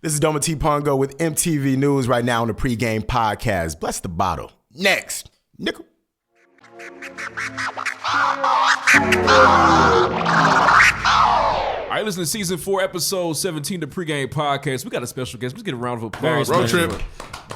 This is Dometi Pongo with MTV News right now on the PreGame Podcast. Bless the bottle. Next. Nickel. All right, listen to Season 4, Episode 17 of the PreGame Podcast. We got a special guest. Let's get a round of applause. Road trip.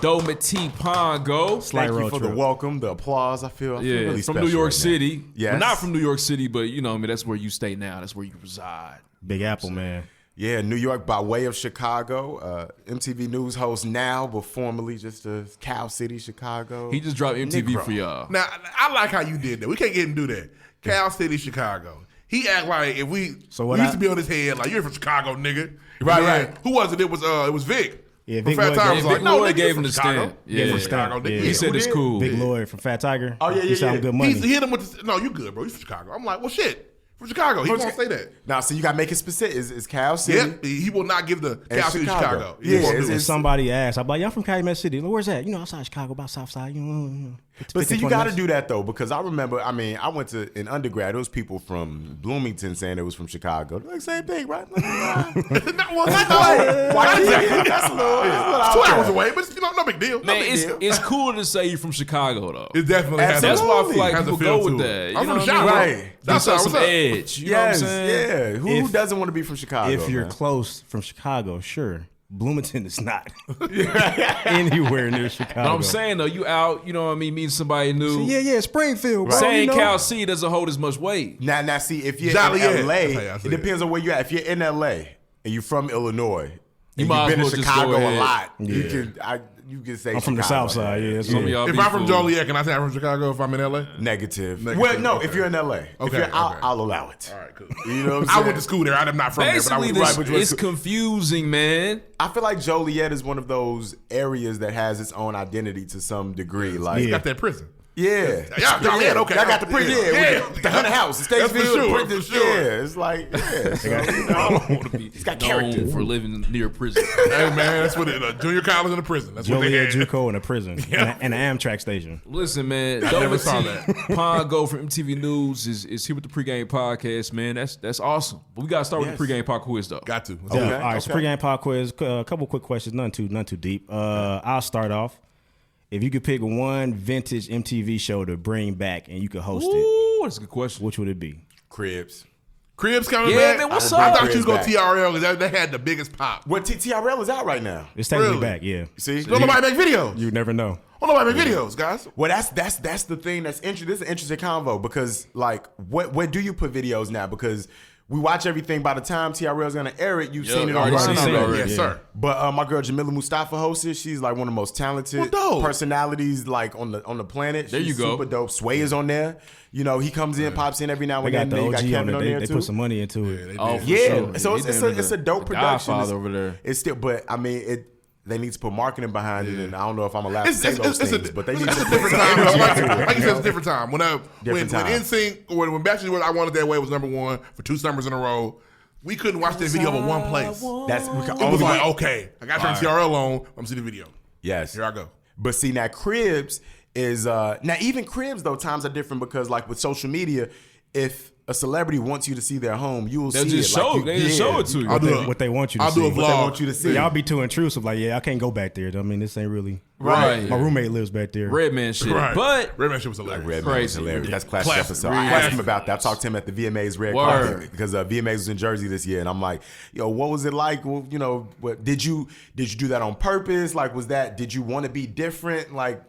Dometi Pongo. Thank you for the welcome, the applause. I feel really from special New York right City. now. Yes. Well, not from New York City, but you know, I mean, that's where you stay now. That's where you reside. Big Apple, man. Yeah, New York by way of Chicago. MTV News host now, but formerly just a Cal City, Chicago. He just dropped MTV Negro. for y'all. Now, I like how you did that. We can't get him to do that. Cal City, Chicago. He act like if we used to be on his head like, you're from Chicago, nigga. Right. Who was it? It was Vic. Yeah, From Vic Fat Lloyd Tiger was like, no, Lloyd nigga, gave from him the Chicago. stamp. Yeah, from the Chicago. stamp. Nigga. Yeah. He said it's cool. Big Lloyd from Fat Tiger. Oh, yeah. He sound good money. He hit him with no, you good, bro. You from Chicago. I'm like, well, shit. From Chicago. He won't say that. Now, so you got to make it specific. Is Cal City? Yep. He will not give the Cal City, Chicago. Yeah, He won't do it's- it. If somebody asked, I'm like, y'all from Calumet City. Where's that? You know, outside Chicago, about South Side. You know. But see, 15, you 20 got to minutes. do that, though, because I remember, I went to, in undergrad, there was people from Bloomington saying it was from Chicago. They're like, same thing, right? Like, nah. Why exactly? That's a little, It's 2 hours away, but no big deal. Man, it's cool to say you're from Chicago, though. It definitely has That's that. why I feel like Has a people feel go with to it. that. I'm You know from what Chicago. I mean? Right. That's What's some up? edge. You know what I'm saying? Yeah. Who doesn't want to be from Chicago? If you're man? close from Chicago, sure. Bloomington is not anywhere near Chicago. But I'm saying, though, you out, you know what I mean, meeting somebody new. Yeah, Springfield, bro. Saying you know? Cal City doesn't hold as much weight. Now, see, if you're Joliet. in LA, That's how y'all say it depends on where you're at. If you're in LA and you're from Illinois, and might you've been as to well just Chicago go a ahead. lot, Yeah. you can say I'm from the Chicago. South Side, yeah. Some of y'all If be I'm from fooled. Joliet, can I say I'm from Chicago if I'm in LA? Negative. Negative, Well, no, okay. if you're in LA. If Okay, you're out, okay. I'll allow it. All right, cool. You know what I'm I saying? went to school there. I'm not from Basically, there, but I this, went it's confusing, man. I feel like Joliet is one of those areas that has its own identity to some degree. Like, got that prison. yeah. Joliet, okay. I got the prison. Yeah. The Hunter House, the That's for Statesville, sure, the prison. for sure. Yeah, it's like, yeah. So, I don't want to be got known character. for living near prison. Hey, man, that's what it junior college and a prison. That's what they Joliet had. JUCO in a prison and an Amtrak station. Listen, man, never saw Dometi Pongo from MTV News is here with the PreGame Podcast, man. That's awesome. But we got to start with the PreGame Pop quiz, though. Got to. Yeah. Okay, All right, so okay. pregame pop quiz. A couple quick questions, none too deep. I'll start off. If you could pick one vintage MTV show to bring back and you could host it, Ooh, that's a good question. which would it be? Cribs. Cribs coming Yeah, back. man, what's I up? thought you was going Cribs TRL because they had the biggest pop. Well, TRL is out right now. It's technically Really? back, yeah. See? Don't nobody make videos. You never know. Don't nobody make videos, guys. Well, that's the thing that's interesting. This is an interesting convo because, like, where do you put videos now? Because we watch everything. By the time TRL is gonna air it, you've Yeah, seen it already online seen it already. already. Yes, Yeah. sir. But my girl Jamila Mustafa hosted. She's like one of the most talented Well, dope. personalities like on the planet. There She's you go. super dope. Sway is on there. You know, he comes in, pops in every now They and got then. the You got OG on Kevin it. on there They too. put some money into it. Oh, for Yeah, sure. so He's it's a dope the production. Godfather over there. It's still, but I mean, they need to put marketing behind it, and I don't know if I'm allowed to say those It's things, but they need it's to a put different some time. energy Like to it, you you said, it's know? a different time. When Different time. NSYNC or when Bachelor Was I Want It That Way was number one for 2 summers in a row, we couldn't watch that video in one place. That's we can It only was like, okay, I got to turn TRL on. I'm see the video. yes. Here I go. But see, now Cribs is now even Cribs though times are different because like with social media, if a celebrity wants you to see their home, you will They'll see just it. show, Like they just show it to you. I'll do What they want you to I'll see. do a What They vlog. want you to see. Y'all be too intrusive. Like, yeah, I can't go back there. I mean, this ain't really. Right. My roommate lives back there. Red man shit. Right. But Red Man shit was hilarious. Red Man was Crazy. hilarious. That's classic Classic. episode. Really I asked him classic. about that. I talked to him at the VMA's Red Word. Carpet because VMA's was in Jersey this year, and I'm like, yo, what was it like? Well, you know, what did you do that on purpose? Like, did you want to be different? Like,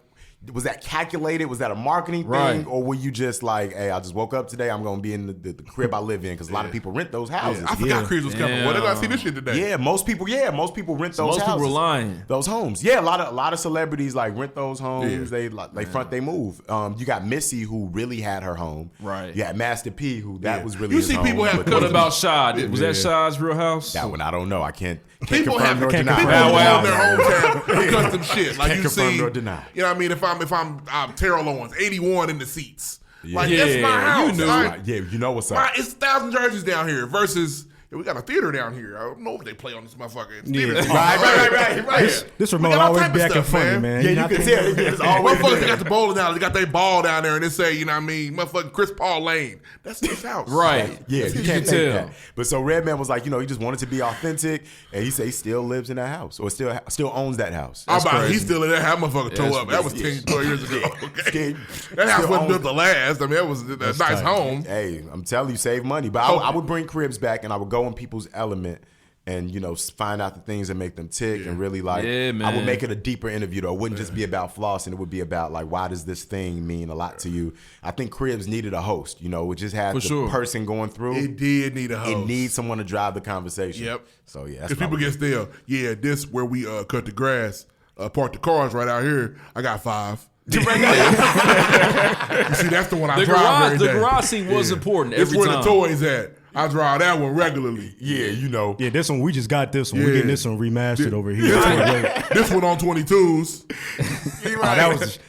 was that calculated? Was that a marketing thing? Right. Or were you just like, hey, I just woke up today, I'm going to be in the crib I live in? Because a lot of people rent those houses. I forgot Cribs was coming. Well, they got to see this shit today. Yeah, most people rent those most houses. people are lying. Those homes. Yeah, a lot of celebrities like rent those homes. Yeah. They front, they move. You got Missy who really had her home. Right. You got Master P who that was really You his see home. people have but What What about Shad? Was that Yeah. Shad's real house? that one? I don't know. I can't People confirm have nor people deny. have Wow. their hometown custom shit. Like Can't you confirm see, nor deny. you know what I mean? If I'm Terrell Owens, 81 in the seats. Like Yeah, that's my you house. knew. Like, Yeah, you know what's up. it's 1,000 jerseys down here versus we got a theater down here. I don't know if they play on this motherfucker. Yeah. Right. This remote always be acting funny, man. Yeah, you can tell. It's always motherfuckers they got the bowling alley. They got their ball down there, and they say, you know what I mean, motherfucking Chris Paul Lane. That's his house. Right. Yeah, you You can't can take tell. that. But so Redman was like, he just wanted to be authentic, and he said he still lives in that house or still owns that house. He's still in that house. Motherfucker tore up. That was 10, 12 years ago. Okay. That house wasn't built to last. I mean, that was a nice home. Hey, I'm telling you, save money. But I would bring cribs back, and I would go in people's element and, find out the things that make them tick and really I would make it a deeper interview, though. It wouldn't just be about flossing. It would be about, why does this thing mean a lot to you? I think cribs needed a host, it just had person going through. It did need a host. It needs someone to drive the conversation. Yep. So, yeah. Because people get stale. Yeah, this where we cut the grass, park the cars right out here. I got 5. You see, that's the one I drive every day. The garage scene was important every It's where time. the toys at. I drive that one regularly. Yeah, Yeah, this one, we just got this one. We're getting this one remastered over here. This one on 22s.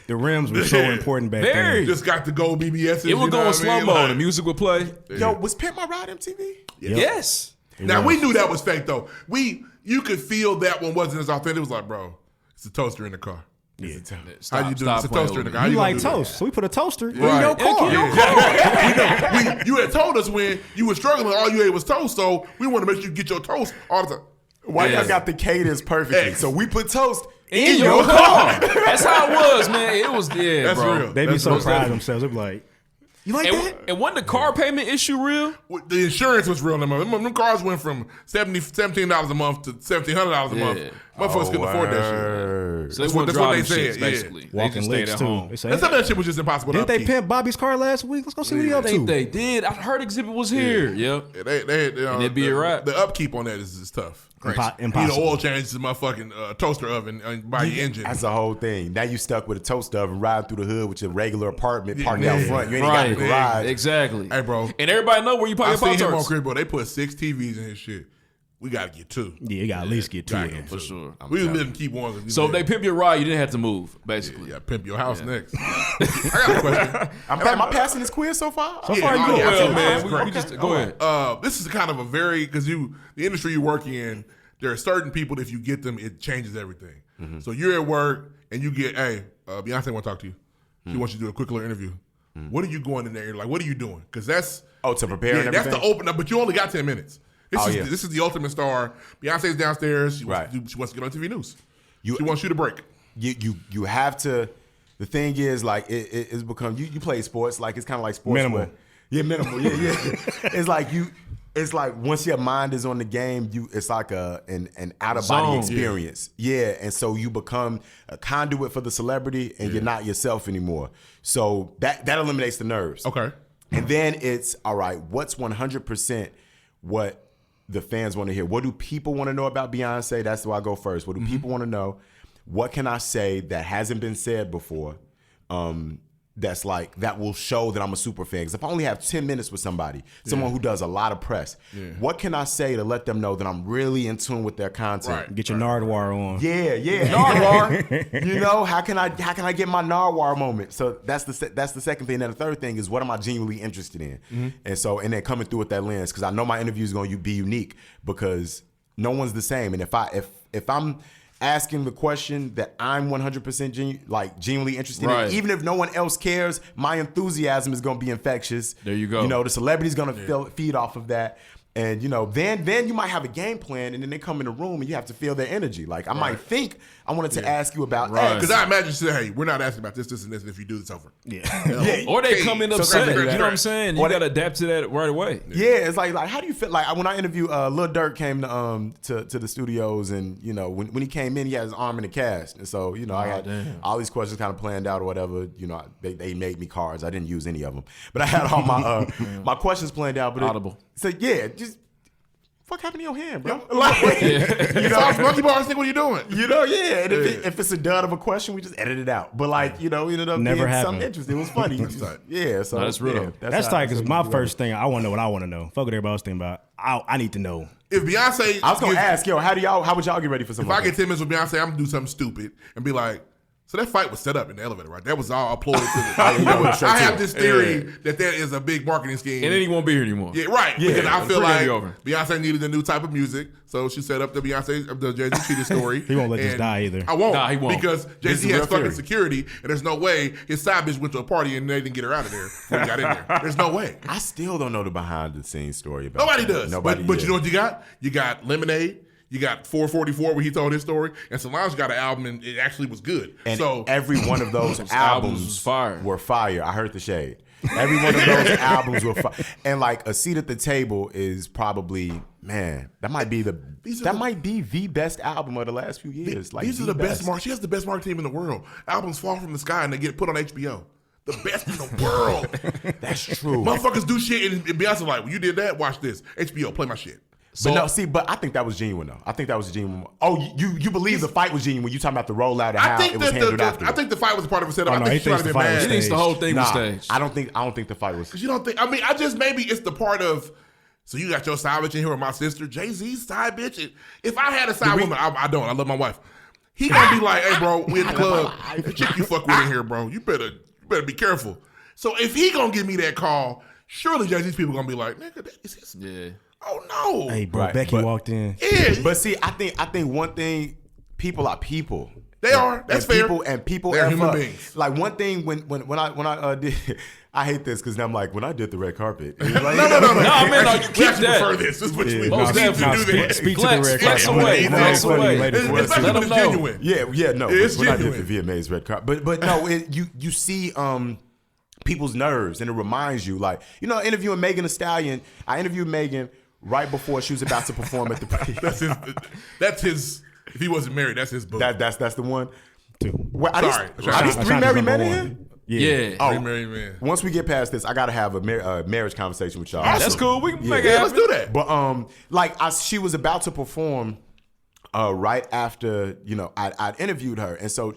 The rims were so important back then. Just got the gold BBS. It would go in slow mo. The music would play. Yo, was Pimp My Ride MTV? Yes. Now, we knew that was fake, though. You could feel that one wasn't as authentic. It was like, bro, it's a toaster in the car. Yeah. How you do this? It's a toaster in the car. You like toast, so we put a toaster in Right. your car. You had told us when you were struggling, all you ate was toast, so we want to make sure you get your toast all the time. Why y'all got the cadence perfectly? So we put toast In your car. That's how it was, man. It was, That's bro. real. They be so proud of themselves. They be like, you like that? And wasn't the car payment issue real? The insurance was real. Them cars went from $17 a month to $1,700 a month. Motherfuckers couldn't afford that shit. So That's they what driving they said, shits, yeah. basically. They Walking just stayed licks, at too. home. They say, And some of that shit was just impossible to didn't they upkeep. pimp Bobby's car last week? Let's go see what he up I think to. they did. I heard Exhibit was here. Yep. Yeah, and it'd be a wrap. The upkeep on that is tough. You need an Impossible. oil change to my fucking toaster oven by your engine. That's the whole thing. Now you stuck with a toaster oven riding through the hood with your regular apartment parked out front. You ain't got the garage. Exactly. Hey, bro. And everybody know where you park I your seen him on Pop-Tarts. Chris, bro. They put 6 TVs in his shit. We got to get 2. Yeah, you got to at least get 2 of them. For sure. We didn't keep one. So if they pimp your ride, you didn't have to move, basically. Yeah, pimp your house next. I got a question. Am I passing this quiz so far? So far, you oh, good. yeah, Well, absolutely. man, That's we great. just go ahead. This is kind of a very, because the industry you work in, there are certain people, if you get them, it changes everything. So you're at work and you get, hey, Beyonce want to talk to you. She wants you to do a quick little interview. What are you going in there? Like, what are you doing? Because that's to prepare and that's everything? the opener, but you only got 10 minutes. This is the ultimate star. Beyonce's downstairs. She wants to get on TV news. She wants you to break. You have to. The thing is, like, it's become you play sports, like it's kind of like sports. Minimal. Minimal. Yeah. It's like once your mind is on the game, it's like an out of body experience. Yeah, and so you become a conduit for the celebrity, and you're not yourself anymore. So that eliminates the nerves. Okay. And then it's all right. What's 100% what the fans want to hear? What do people want to know about Beyonce? That's why I go first. What do people want to know? What can I say that hasn't been said before? That's like that will show that I'm a super fan. Because if I only have 10 minutes with somebody, someone who does a lot of press, what can I say to let them know that I'm really in tune with their content? Right. Get your Nardwar on. Yeah. Nardwar. How can I get my Nardwar moment? So that's the second thing. And the third thing is, what am I genuinely interested in? And then coming through with that lens, because I know my interview is going to be unique because no one's the same. And if I'm asking the question that I'm 100% genuinely interested in, even if no one else cares, my enthusiasm is going to be infectious. There you go. The celebrity's going to feed off of that. And, then you might have a game plan, and then they come in the room, and you have to feel their energy. Like, I might think I wanted to ask you about X. Because I imagine you say, hey, we're not asking about this, and this, and if you do, it's over. Yeah. Or they come in upset. You know what I'm saying? You got to adapt to that right away. Yeah, it's like how do you feel? Like, when I interviewed Lil Durk came to the studios, and, when he came in, he had his arm in a cast. And so, I had all these questions kind of planned out or whatever. They made me cards. I didn't use any of them. But I had all my my questions planned out. But Audible. So, yeah, just fuck happened to your hand, bro? Monkey bars, think what are you doing? And if it's a dud of a question, we just edit it out. But ended up Never being happened. something interesting. It was funny. So that's real. Yeah, That's tight because my first thing, I want to know what I want to know. Fuck what everybody else thinking about. I need to know. If Beyonce, I was gonna ask, how would y'all get ready for something? If I get 10 minutes with Beyonce, I'm gonna do something stupid and be like, So that fight was set up in the elevator, right? That was all applauded to the I have this theory that is a big marketing scheme. And then he won't be here anymore. Yeah, right. Yeah, because I feel like over. Beyonce needed a new type of music, so she set up the Jay-Z cheating story. He won't let this die either. I won't. Nah, he won't. Because Jay-Z has fucking security, and there's no way his side bitch went to a party and they didn't get her out of there before he got in there. There's no way. I still don't know the behind the scenes story about Nobody that. does. But you know what you got? You got Lemonade. You got 444 where he told his story, and Solange got an album and it actually was good. And so every one of those albums were fire. I heard the shade. Every one of those albums were fire. And like A Seat at the Table is probably, man, that might be the best album of the last few years. These are the best. She has the best marketing team in the world. Albums fall from the sky and they get put on HBO. The best in the world. That's true. Motherfuckers do shit and Beyonce's like, well, you did that? Watch this. HBO, play my shit. But I think that was genuine though. I think that was genuine. Oh, you believe the fight was genuine when you talking about the rollout and how it was handled after. I think the fight was a part of a setup. Oh, I think she might have been mad. He thinks the whole thing was staged. I don't think the fight was. Because you don't think. I mean, maybe it's the part of. So you got your side bitch in here with my sister, Jay-Z's side bitch. If I had a side woman, I don't. I love my wife. He gonna be like, hey, bro, we at the club. The chick you fuck with in here, bro. You better be careful. So if he gonna give me that call, surely Jay-Z's people gonna be like, nigga, that is his. Yeah. Oh no! Hey, bro, Becky walked in. Yeah, but see, I think one thing, people are people. They are. That's fair. People they're are human beings. Like one thing when I did, I hate this because I'm like when I did the red carpet. Like, no, man, you keep that. Prefer this. This is what we most definitely do that. Speak to the red Flex carpet. away. Flex away. Especially when it's genuine. Yeah, no. It's when genuine. I did the VMA's red carpet, but no, you see people's nerves and it reminds you, like, you know, interviewing Megan Thee Stallion. I interviewed Megan right before she was about to perform at the. That's his. If he wasn't married, that's his book. That's the one. Well, are these three married men in here? Yeah. Oh, three married men. Once we get past this, I gotta have a marriage conversation with y'all. Awesome. That's cool. We can make it Yeah, happen. let's do that. But she was about to perform. Right after, you know, I'd interviewed her, and so her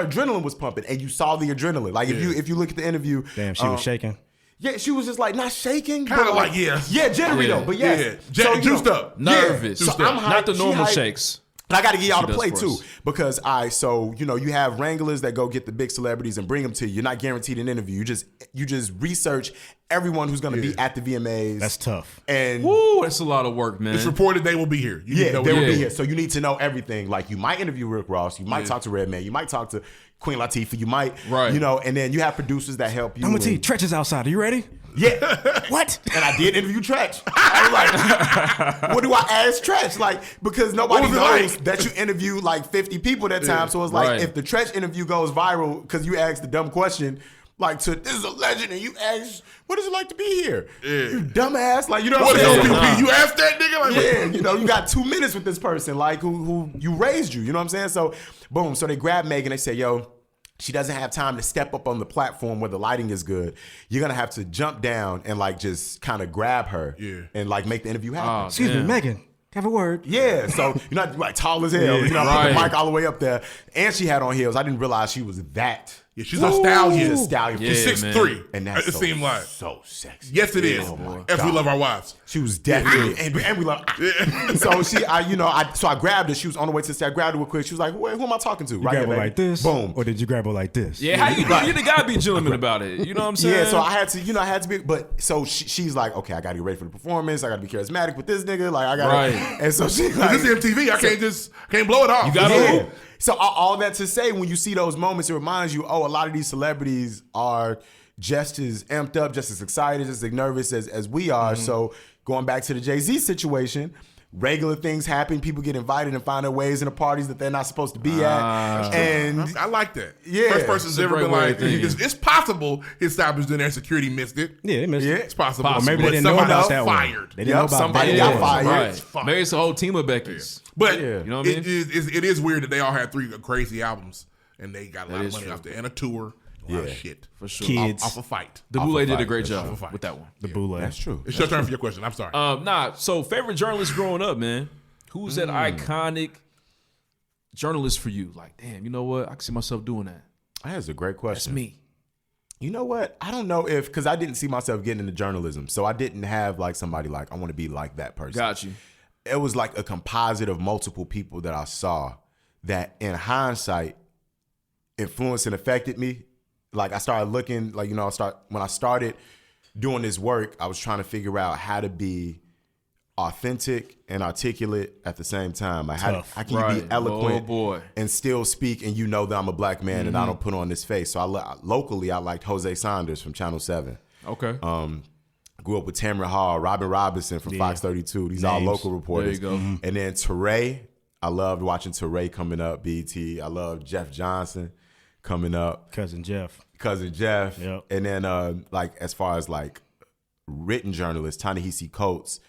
adrenaline was pumping, and you saw the adrenaline. Like if you look at the interview, Damn, she was shaking. Yeah, she was just like not shaking, kind of but like yeah, jittery though, but yes, yeah. So, Juiced up, nervous. So I'm hyped. Not the normal shakes. And I got to get y'all to play for too, us. because you have wranglers that go get the big celebrities and bring them to you. You're not guaranteed an interview. You just research everyone who's going to be at the VMAs. That's tough. And woo, that's a lot of work, man. It's reported they will be here. They will be here. So you need to know everything. Like you might interview Rick Ross, you might talk to Redman, you might talk to Queen Latifah, you might, you know, and then you have producers that help you. Dometi, Tretch is outside. Are you ready? Yeah. What? And I did interview Tretch. I was like, what do I ask Tretch? Like, because nobody knows that you interview like 50 people that time. So it's like, if the Tretch interview goes viral because you asked the dumb question, like, this is a legend, and you ask, what is it like to be here? Yeah. You dumbass. Like, you know what I'm saying? You asked that nigga? Like, you know, you got 2 minutes with this person, like, who you raised you. You know what I'm saying? So, boom. So they grab Megan, they say, yo, she doesn't have time to step up on the platform where the lighting is good. You're going to have to jump down and, like, just kind of grab her and, like, make the interview happen. Excuse me, Megan. Have a word. Yeah, so you're not like tall as hell. You know, put the mic all the way up there. And she had on heels. I didn't realize she was that. Yeah, she's a stallion. She's a stallion. She's 6'3". And that's it seemed like so sexy. Yes, it is. Oh my As God. we love our wives. She was definitely, and we love. So I grabbed her. She was on the way to the stage. I grabbed her real quick. She was like, "Who am I talking to?" You grab her like this, boom, or did you grab her like this? Yeah, how you do? You gotta be gentleman about it. You know what I'm saying? Yeah, so I had to be. But so she's like, "Okay, I gotta get ready for the performance. I gotta be charismatic with this nigga. Like I gotta." Right. And so she's like, "This is MTV. I can't blow it off." You gotta. So all that to say, when you see those moments, it reminds you, a lot of these celebrities are just as amped up, just as excited, just as nervous as we are. So going back to the Jay-Z situation, regular things happen. People get invited and find their ways into parties that they're not supposed to be at. And I like that. Yeah. First person's ever been like, it's it's possible his staff was in there, security missed it. Yeah, they missed it. It's possible. Or maybe they didn't know about that one. fired. They didn't know about somebody that. got fired. Right. Maybe it's a whole team of Beckys. But you know what I mean? it is weird that they all had 3 crazy albums and they got a lot of money true. off there and a tour. A lot of shit. For sure. Kids. Off a fight. The Boule did a great job Off a fight. with that one. The Boule. that's true. It's your turn for your question. I'm sorry. So favorite journalist growing up, man. Who's that iconic journalist for you? Like, damn, you know what? I can see myself doing that. That's a great question. That's me. You know what? I don't know because I didn't see myself getting into journalism. So I didn't have like somebody like, I want to be like that person. Got you. It was like a composite of multiple people that I saw that in hindsight influenced and affected me. Like I started looking, like, you know, when I started doing this work, I was trying to figure out how to be authentic and articulate at the same time. Like how can you be eloquent and still speak and you know that I'm a black man and I don't put on this face. So locally, I liked Jose Saunders from Channel 7. Okay. Grew up with Tamron Hall, Robin Robinson from Fox 32. These all local reporters. There you go. And then Touché. I loved watching Touché coming up, BET. I loved Jeff Johnson coming up. Cousin Jeff. Yep. And then like as far as like written journalists, Ta-Nehisi Coates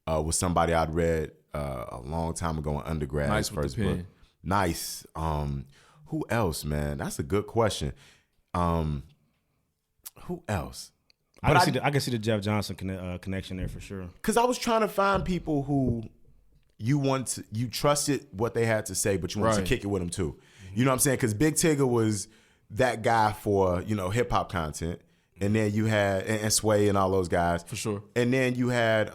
was somebody I'd read a long time ago in undergrad. Nice his with first the pen. book. Nice. Who else, man? That's a good question. Who else? I can see the Jeff Johnson connection there for sure. Because I was trying to find people who you trusted what they had to say, but you wanted to kick it with them too. You know what I'm saying? Because Big Tigger was that guy for, you know, hip hop content. And then you had and Sway and all those guys. For sure. And then you had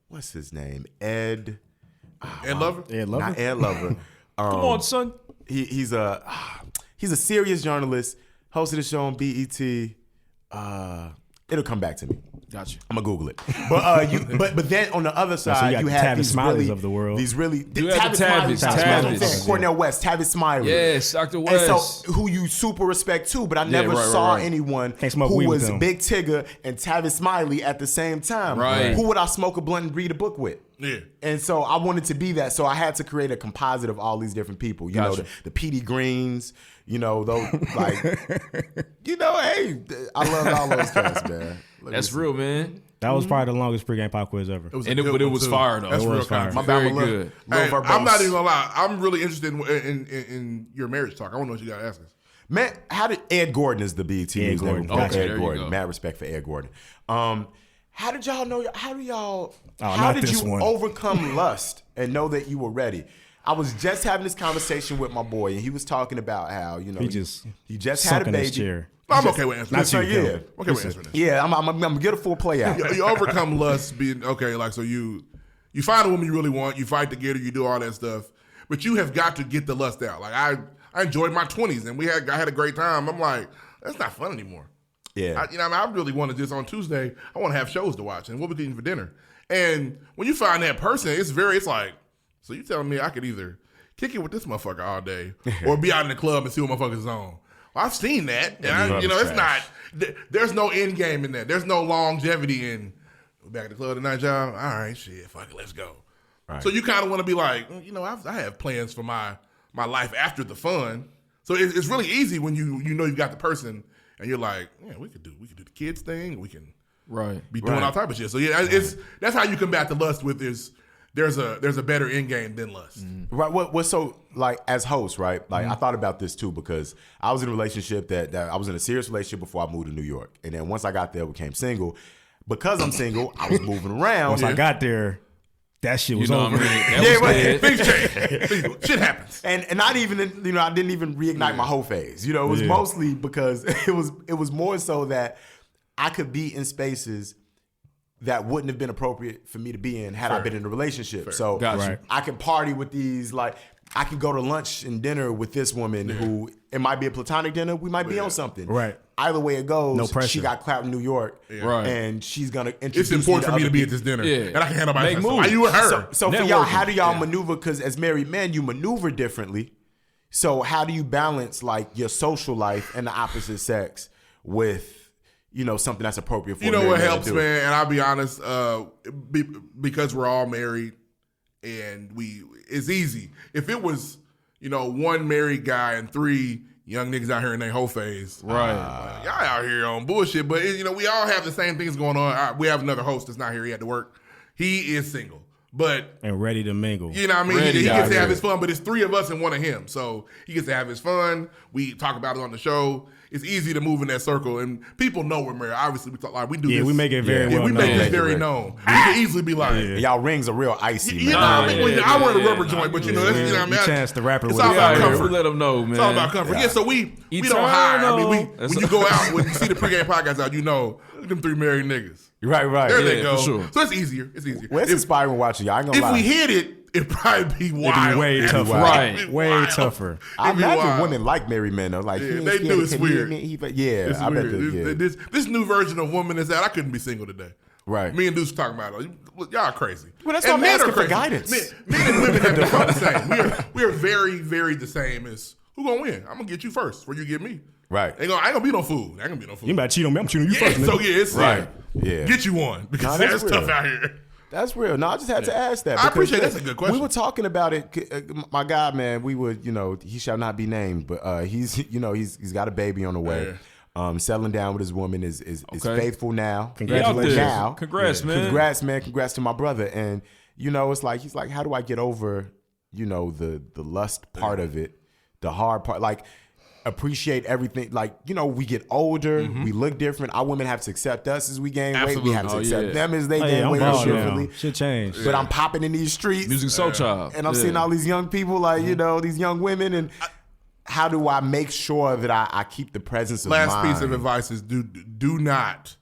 what's his name? Ed Lover? Ed Lover? Not Ed Lover. Come on, son. He's a serious journalist, hosted a show on BET. It'll come back to me. Gotcha. I'm gonna Google it. But then on the other side, you had Tavis Smileys of the world. These really You had the Tavis. Cornell West, Tavis Smiley. Yes, Dr. And West. so who you super respect too, but I never saw anyone smoke who weed with was them. Big Tigger and Tavis Smiley at the same time. Right. Who would I smoke a blunt and read a book with? Yeah. And so I wanted to be that. So I had to create a composite of all these different people. You know, the P.D. Greens, you know, those like, you know, hey, I love all those cats, man. That's real, man. That was probably the longest pregame pop quiz ever. It was And it was fire, though. That's It real was fire. content. Very good. Hey, I'm not even gonna lie. I'm really interested in your marriage talk. I want to know what you got to ask us. Man, how did Ed Gordon is the BET News Gordon. Network? Okay, there Ed you Gordon. go. Mad respect for Ed Gordon. How did y'all know? How not did this you one. overcome lust and know that you were ready? I was just having this conversation with my boy, and he was talking about how, you know, He just had sunk a in baby. his chair. I'm okay with answering Not this. you, Yeah. Phil. Okay with answering this. Yeah, I'm gonna get a full play out. You overcome lust being okay, like so you find a woman you really want, you fight to get her, you do all that stuff, but you have got to get the lust out. Like I enjoyed my 20s and I had a great time. I'm like, that's not fun anymore. Yeah, I really wanted this on Tuesday. I want to have shows to watch and what we eating for dinner. And when you find that person, it's like, so you telling me I could either kick it with this motherfucker all day or be out in the club and see what motherfuckers is on. Well, I've seen that. And it's not. There's no end game in that. There's no longevity in. We're back at the club tonight, y'all. All right, shit, fuck it, let's go. Right. So you kind of want to be like, I have plans for my life after the fun. So it's really easy when you know you've got the person and you're like, yeah, we could do the kids thing. We can be doing all type of shit. So yeah, that's how you combat the lust with is. There's a better end game than lust. Mm-hmm. Right. What so like as host, right? Like I thought about this too because I was in a relationship that I was in a serious relationship before I moved to New York, and then once I got there, I became single. Because I'm single, I was moving around. Once I got there, that shit was over. Things change. Shit happens. And not even, I didn't even reignite my whole phase. It was mostly because it was more so that I could be in spaces that wouldn't have been appropriate for me to be in had I been in a relationship. So I can party with these, like I can go to lunch and dinner with this woman who it might be a platonic dinner. We might be on something. Right. Either way it goes, no pressure. She got clout in New York, and she's gonna introduce. It's important for me to be at people. this dinner, Yeah. and I can handle my Make moves. Why you with her? So for y'all, how do y'all maneuver? Because as married men, you maneuver differently. So how do you balance like your social life and the opposite sex with something that's appropriate for what helps, man? And I'll be honest, because we're all married, and it's easy. If it was one married guy and 3 young niggas out here in their whole phase, right? Y'all out here on bullshit, but we all have the same things going on. We have another host that's not here. He had to work. He is single, but and ready to mingle. You know what I mean? He gets to have his fun, but it's 3 of us and 1 of him. So he gets to have his fun. We talk about it on the show. It's easy to move in that circle, and people know we're married. Obviously, we talk like we do. Yeah, this. we make it very well we known. make this very known. We can easily be like, y'all rings are real icy, man. You know what I mean? I wear the rubber joint, but that's what I mean. Chance the rapper. It's all about comfort. We let them know, man. It's all about comfort. Yeah, so we don't hide. I mean, when you go out, when you see the pregame podcast out, look at them 3 married niggas. Right. There they go. For sure. So it's easier. It's easier. Well, it's inspiring watching y'all. I ain't gonna lie. If we hit it, it'd probably be wild. It'd be way tougher. Right. Way tougher. I It'd be imagine wild. women like married men though. Like Yeah, he ain't they scared do. to It's take weird. Yeah, It's I bet weird. that. Yeah. This new version of woman is out. I couldn't be single today. Right. Me and Deuce talking about it. Y'all are crazy. Well, that's And why I'm men are asking for crazy. guidance. Men and women have become the same. We are very, very the same as who gonna win? I'm gonna get you first before you get me. Right. I ain't gonna be no fool. You about to cheat on me? I'm cheating on you Yeah, first. so nigga. yeah, it's Right. Yeah. Get you one because Nah, that's that's tough real. out here. That's real. No, I just had to ask that. I because, appreciate that's a good question. We were talking about it. My guy, man, we would, he shall not be named, but he's got a baby on the way. Settling down with his woman is Okay. faithful now. Congratulations. Now. Congrats, man. Congrats, man. Congrats to my brother. And it's like he's like, how do I get over, the lust part of it, the hard part, like. Appreciate everything. Like, we get older, we look different. Our women have to accept us as we gain weight. We have to accept them as they gain I'm weight. bald Differently. now. Shit changed. But I'm popping in these streets. Music soul child. And I'm seeing all these young people, like, these young women. And how do I make sure that I keep the presence of Last mind? piece of advice is do not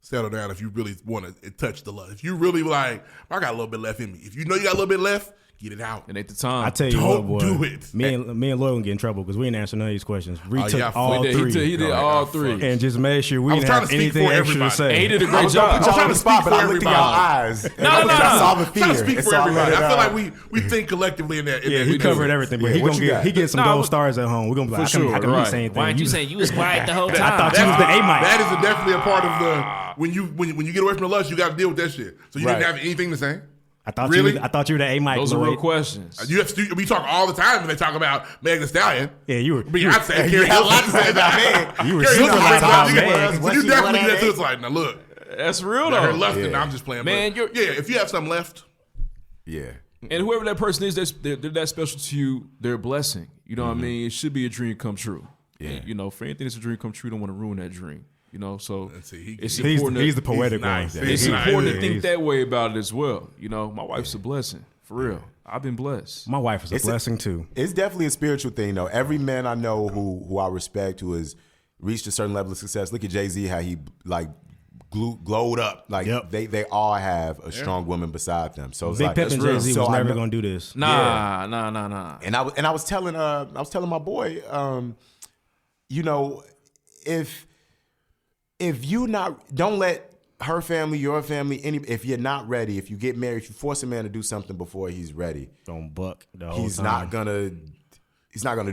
settle down if you really want to touch the love. If you really like, I got a little bit left in me. If you know you got a little bit left, get it out. It ain't the time. I tell you Don't what, boy. do it. Me and Lloyd gonna get in trouble because we didn't answer none of these questions. Retook yeah, all he three. did all three. And just made sure we I was didn't trying have to speak anything for extra to everybody. say. And he did a I great was gonna job. put y'all trying on the to spot, speak but I for looked in y'all everybody. eyes. And No, I no, saw the I'm trying to fear. speak And for so I let everybody. it I feel out. like we think collectively in that. Yeah, he covered everything, but Yeah, he what gonna you get got? he get some Nah, gold but- stars at home. We're gonna be like, For how come sure, you saying right. anything? saying you was quiet the whole time? I thought you was the A mic. That is definitely a part of the when you get away from the lust, you got to deal with that shit. So you Right. didn't have anything to say. I thought Really? you were the A mic. Those are real Lloyd. questions. You have to. We talk all the time when they talk about Meg Thee Stallion. Yeah, you were. Beyonce, You Carrie had a lot Hilson. to say about Meg. You were Carrie super Hilson loud brings about up Meg. So What you she definitely wanted get at to it's like, now look, That's real her though. lusting. Yeah. I'm just playing. Man, but if you have something left, Yeah. And whoever that person is, they're that special to you. They're a blessing. You know what I mean? It should be a dream come true. Yeah. And, for anything that's a dream come true, you don't want to ruin that dream. So Let's see, it's He's important. the poetic one. nice. It's He's important to nice. think that way about it as well. My wife's a blessing for real. I've been blessed. My wife is a It's a- blessing too. It's definitely a spiritual thing, though. Every man I know who I respect, who has reached a certain level of success. Look at Jay-Z, how he glowed up. Like Yep. they all have a strong woman beside them. So it's Big like, Pep and real. Jay-Z So was I never know- gonna do this. Nah. And I was telling my boy, if you don't let her family, your family, if you're not ready, if you get married, if you force a man to do something before he's ready, Don't buck the whole he's time. not gonna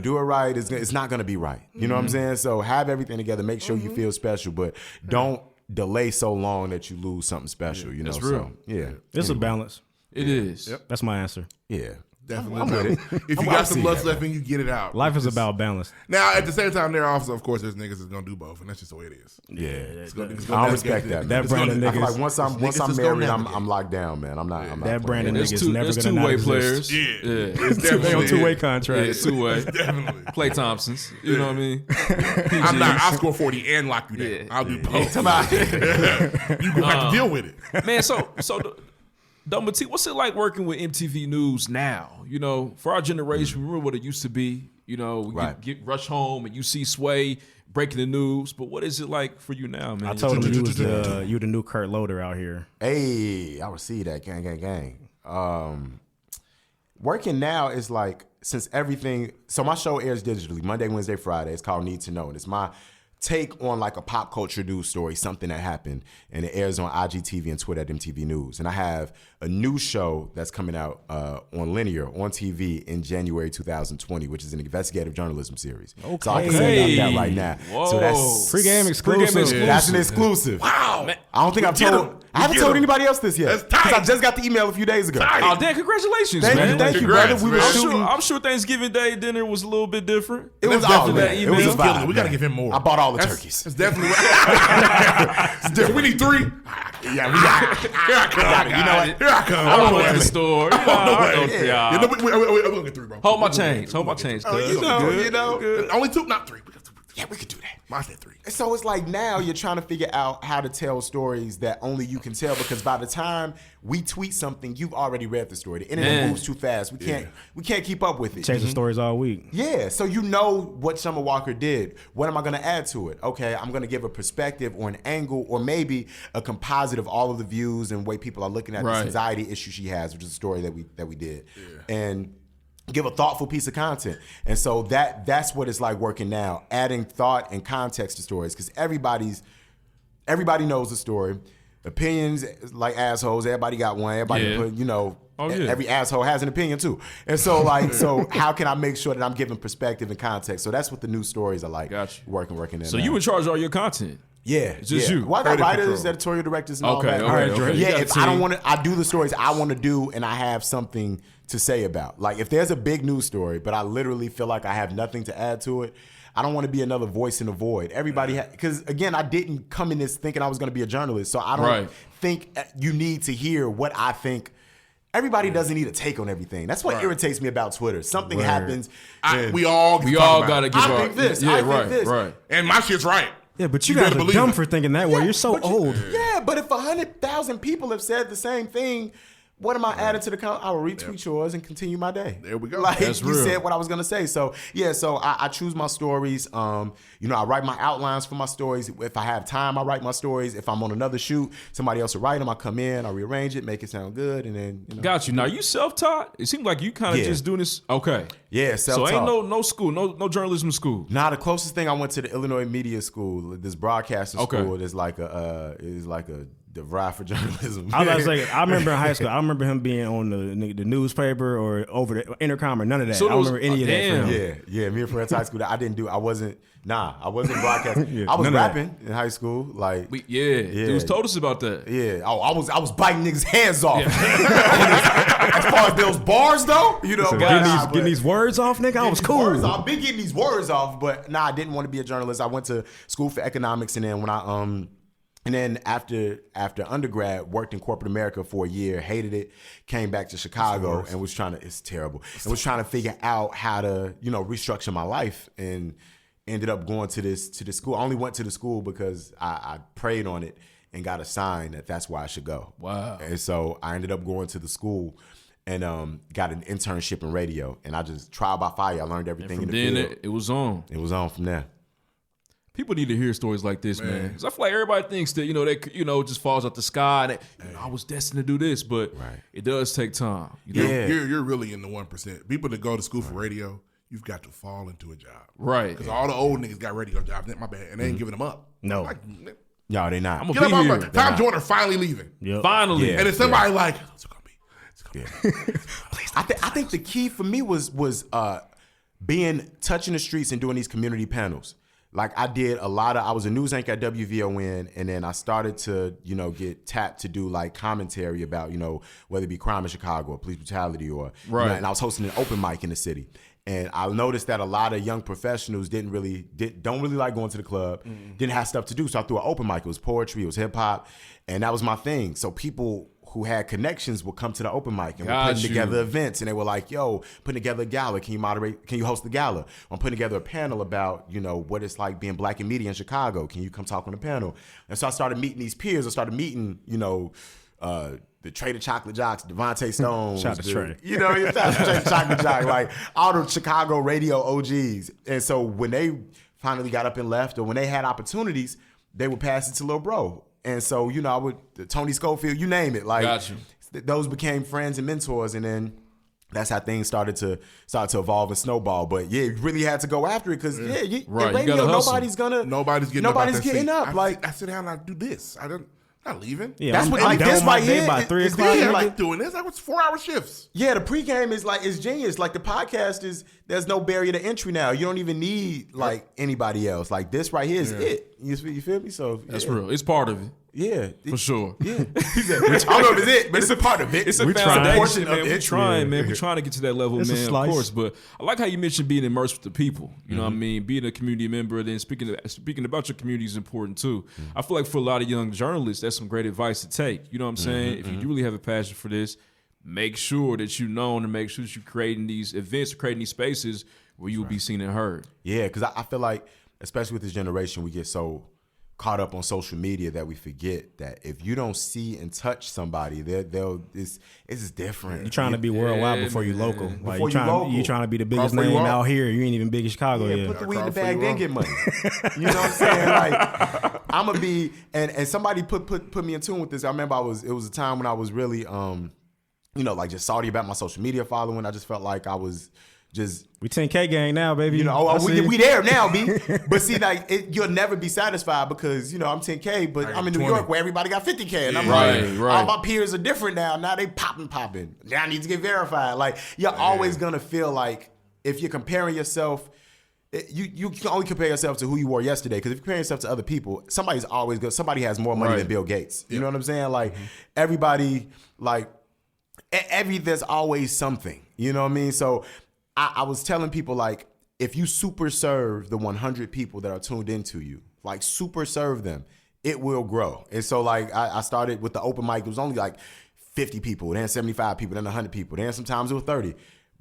do it right. It's not gonna be right. You know what I'm saying? So have everything together. Make sure you feel special, but don't delay so long that you lose something special. That's So, real. yeah, It's a balance. It is. That's my answer. yeah. definitely. I'm with it. If you I got some see lust that, left in you, get it out. Life is about balance. Now, at the same time, there also, of course, there's niggas that's gonna do both, and that's just the way it is. Yeah, I respect that. That brand of I feel niggas. like once I'm just gonna married, navigate. I'm locked down, man. I'm not. I'm not That playing. brand of There's niggas never there's gonna not two-way exist. players. Yeah. Yeah. It's They on definitely two-way Yeah, contracts. two-way. Definitely. Clay Thompsons. You know what I mean? I'm not. I'll score 40 and lock you down. Yeah. I'll do both. Come on. You gonna have to deal with it. Man, so Dometi, what's it like working with MTV News now? For our generation, we remember what it used to be. We Right. get rush home and you see Sway breaking the news. But what is it like for you now, man? I told him you the new Kurt Loder out here. Hey, I receive that. Gang. Working now is like, since everything, so my show airs digitally Monday, Wednesday, Friday. It's called Need to Know, and it's my take on like a pop culture news story, something that happened, and it airs on IGTV and Twitter at MTV News. And I have a new show that's coming out on linear on TV in January 2020, which is an investigative journalism series. Okay. So I can say about that right now. Whoa. So that's Pre-game exclusive. That's an exclusive. Wow. I don't think I've Get 'em. told. I haven't Get told 'em. anybody else this yet. That's Because tight. I just got the email a few days ago. Tight. Oh, damn, congratulations, Thank man. you, brother. Congrats, We were man. shooting. I'm sure Thanksgiving Day dinner was a little bit different. It was That's all definitely that. that It was email. a vibe. We gotta man. give him more. I bought all the That's- turkeys. That's definitely. So we need 3. Yeah, we got it. Here I come. You know what? Here I come. I went to the store. No way. Yeah. Yeah, no, wait, I'm gonna get 3, bro. Hold my change. Cuz. You know. Only 2, not 3. We got 2. Yeah, we could do that. Mine said 3. And so it's like now you're trying to figure out how to tell stories that only you can tell, because by the time we tweet something, you've already read the story. The internet moves too fast. We can't keep up with it. Chasing stories all week. Yeah, so you know what Summer Walker did. What am I going to add to it? Okay, I'm going to give a perspective or an angle or maybe a composite of all of the views and way people are looking at this anxiety issue she has, which is a story that we did. Yeah. And give a thoughtful piece of content. And so that's what it's like working now, adding thought and context to stories, because everybody knows the story. Opinions like assholes, everybody got one. Everybody put, every asshole has an opinion too. And so so how can I make sure that I'm giving perspective and context? So that's what the new stories are like. Got you. Working in So now. you in charge of all your content? Yeah, it's just you. Well, I got writers, editorial directors, and all that. Okay. Yeah, if I don't want to, I do the stories I want to do, and I have something to say about. Like if there's a big news story, but I literally feel like I have nothing to add to it, I don't want to be another voice in the void. Everybody, because again, I didn't come in this thinking I was going to be a journalist, so I don't think you need to hear what I think. Everybody doesn't need a take on everything. That's what irritates me about Twitter. Something happens. We all got to give I think this. I think this. Right. And my shit's right. Yeah, but you guys are dumb for thinking that way. You're so old. Yeah, but if 100,000 people have said the same thing, what am I adding to the comment? I will retweet yours and continue my day. There we go. Like That's you real. said what I was gonna say. So I choose my stories. I write my outlines for my stories. If I have time, I write my stories. If I'm on another shoot, somebody else will write them. I come in, I rearrange it, make it sound good, and then Got you. Now you self-taught? It seems like you kind of just doing this. Okay. Yeah, self-taught. So ain't no school, no journalism school. Nah, the closest thing I went to the Illinois Media School, this broadcasting school, is like a the ride for journalism. I was about to say, I remember in high school, I remember him being on the newspaper or over the intercom or none of that. So I don't remember any of that from him. Yeah. Me and Friends High School. I wasn't broadcasting. I was rapping in high school. Like, Deuce told us about that. Yeah. Oh, I was biting niggas' hands off. As far as those bars though, So getting these words off, nigga, I was cool. I've been getting these words off, but I didn't want to be a journalist. I went to school for economics, and then when and then after undergrad, worked in corporate America for a year, hated it, came back to Chicago and was trying to, it's terrible, and was trying to figure out how to, restructure my life, and ended up going to this school. I only went to the school because I prayed on it and got a sign that that's where I should go. Wow. And so I ended up going to the school and got an internship in radio, and I just trial by fire. I learned everything in the field. It was on. It was on from there. People need to hear stories like this, man. Because I feel like everybody thinks that, they just falls out the sky and I was destined to do this, but it does take time. You're really in the 1%. People that go to school for radio, you've got to fall into a job. Right. Because all the old niggas got radio jobs, my bad, and they ain't giving them up. No. No, they not. I'm Get up on my Tom Joyner finally leaving. Yep. Finally. Yeah. And then somebody it's gonna be. Please, I think the key for me was touching the streets and doing these community panels. Like I did I was a news anchor at WVON, and then I started to, get tapped to do like commentary about, whether it be crime in Chicago or police brutality or, and I was hosting an open mic in the city. And I noticed that a lot of young professionals don't really like going to the club, didn't have stuff to do. So I threw an open mic. It was poetry, it was hip hop, and that was my thing. So people who had connections would come to the open mic, and we're putting together events, and they were like, yo, putting together a gala, can you host the gala? I'm putting together a panel about, what it's like being black in media in Chicago. Can you come talk on the panel? And so I started meeting these peers. I started meeting, the Trader Chocolate Jocks, Devontae Stones. Shout out to Trey. Trader Chocolate Jock, like all the Chicago radio OGs. And so when they finally got up and left, or when they had opportunities, they would pass it to Lil Bro. And so, I would, Tony Schofield, you name it. Like, got you. Those became friends and mentors, and then that's how things started to evolve and snowball. But yeah, you really had to go after it because in radio, nobody's getting up. Like I sit down and I do this. Not leaving. Yeah, that's what like this right here by 3 o'clock. Yeah, like doing this. Like it's 4-hour shifts. Yeah, the pregame is genius. Like the podcast there's no barrier to entry now. You don't even need like anybody else. Like this right here is it. You feel me? So that's real. It's part of it. Yeah, for sure. Yeah, I don't know if it's it, but it's a part of it. It's a foundation, man. We're trying, man. We're trying to get to that level, it's man. Of course, but I like how you mentioned being immersed with the people. You know what I mean? Being a community member, then speaking about your community is important too. I feel like for a lot of young journalists, that's some great advice to take. You know what I'm saying? If you do really have a passion for this, make sure that you're known and make sure that you're creating these events, creating these spaces where you will be seen and heard. Yeah, because I feel like especially with this generation, we get so caught up on social media that we forget that if you don't see and touch somebody, it's different. You're trying to be worldwide before you local. Like Before you trying to be the biggest Before you name walk. out here. You ain't even big in Chicago yet. Put the weed in the Before bag, you then walk. get money. You know what I'm saying? Like, I'm gonna be, and somebody put me in tune with this. I remember it was a time when I was really, like just salty about my social media following. I just felt like I was just, We 10K gang now, baby. we there now, B. But see, like, you'll never be satisfied because, I'm 10K, but I'm in New 20. York where everybody got 50K. And I'm Right. all my peers are different now. Now they popping. Now I need to get verified. Like, you're always going to feel like if you're comparing yourself, you can only compare yourself to who you were yesterday. Because if you compare yourself to other people, somebody's always good. Somebody has more money than Bill Gates. You know what I'm saying? Like, everybody, like, there's always something. You know what I mean? So I was telling people, like, if you super serve the 100 people that are tuned into you, like super serve them, it will grow. And so, like, I started with the open mic. It was only like 50 people, then 75 people, then 100 people. Then sometimes it was 30.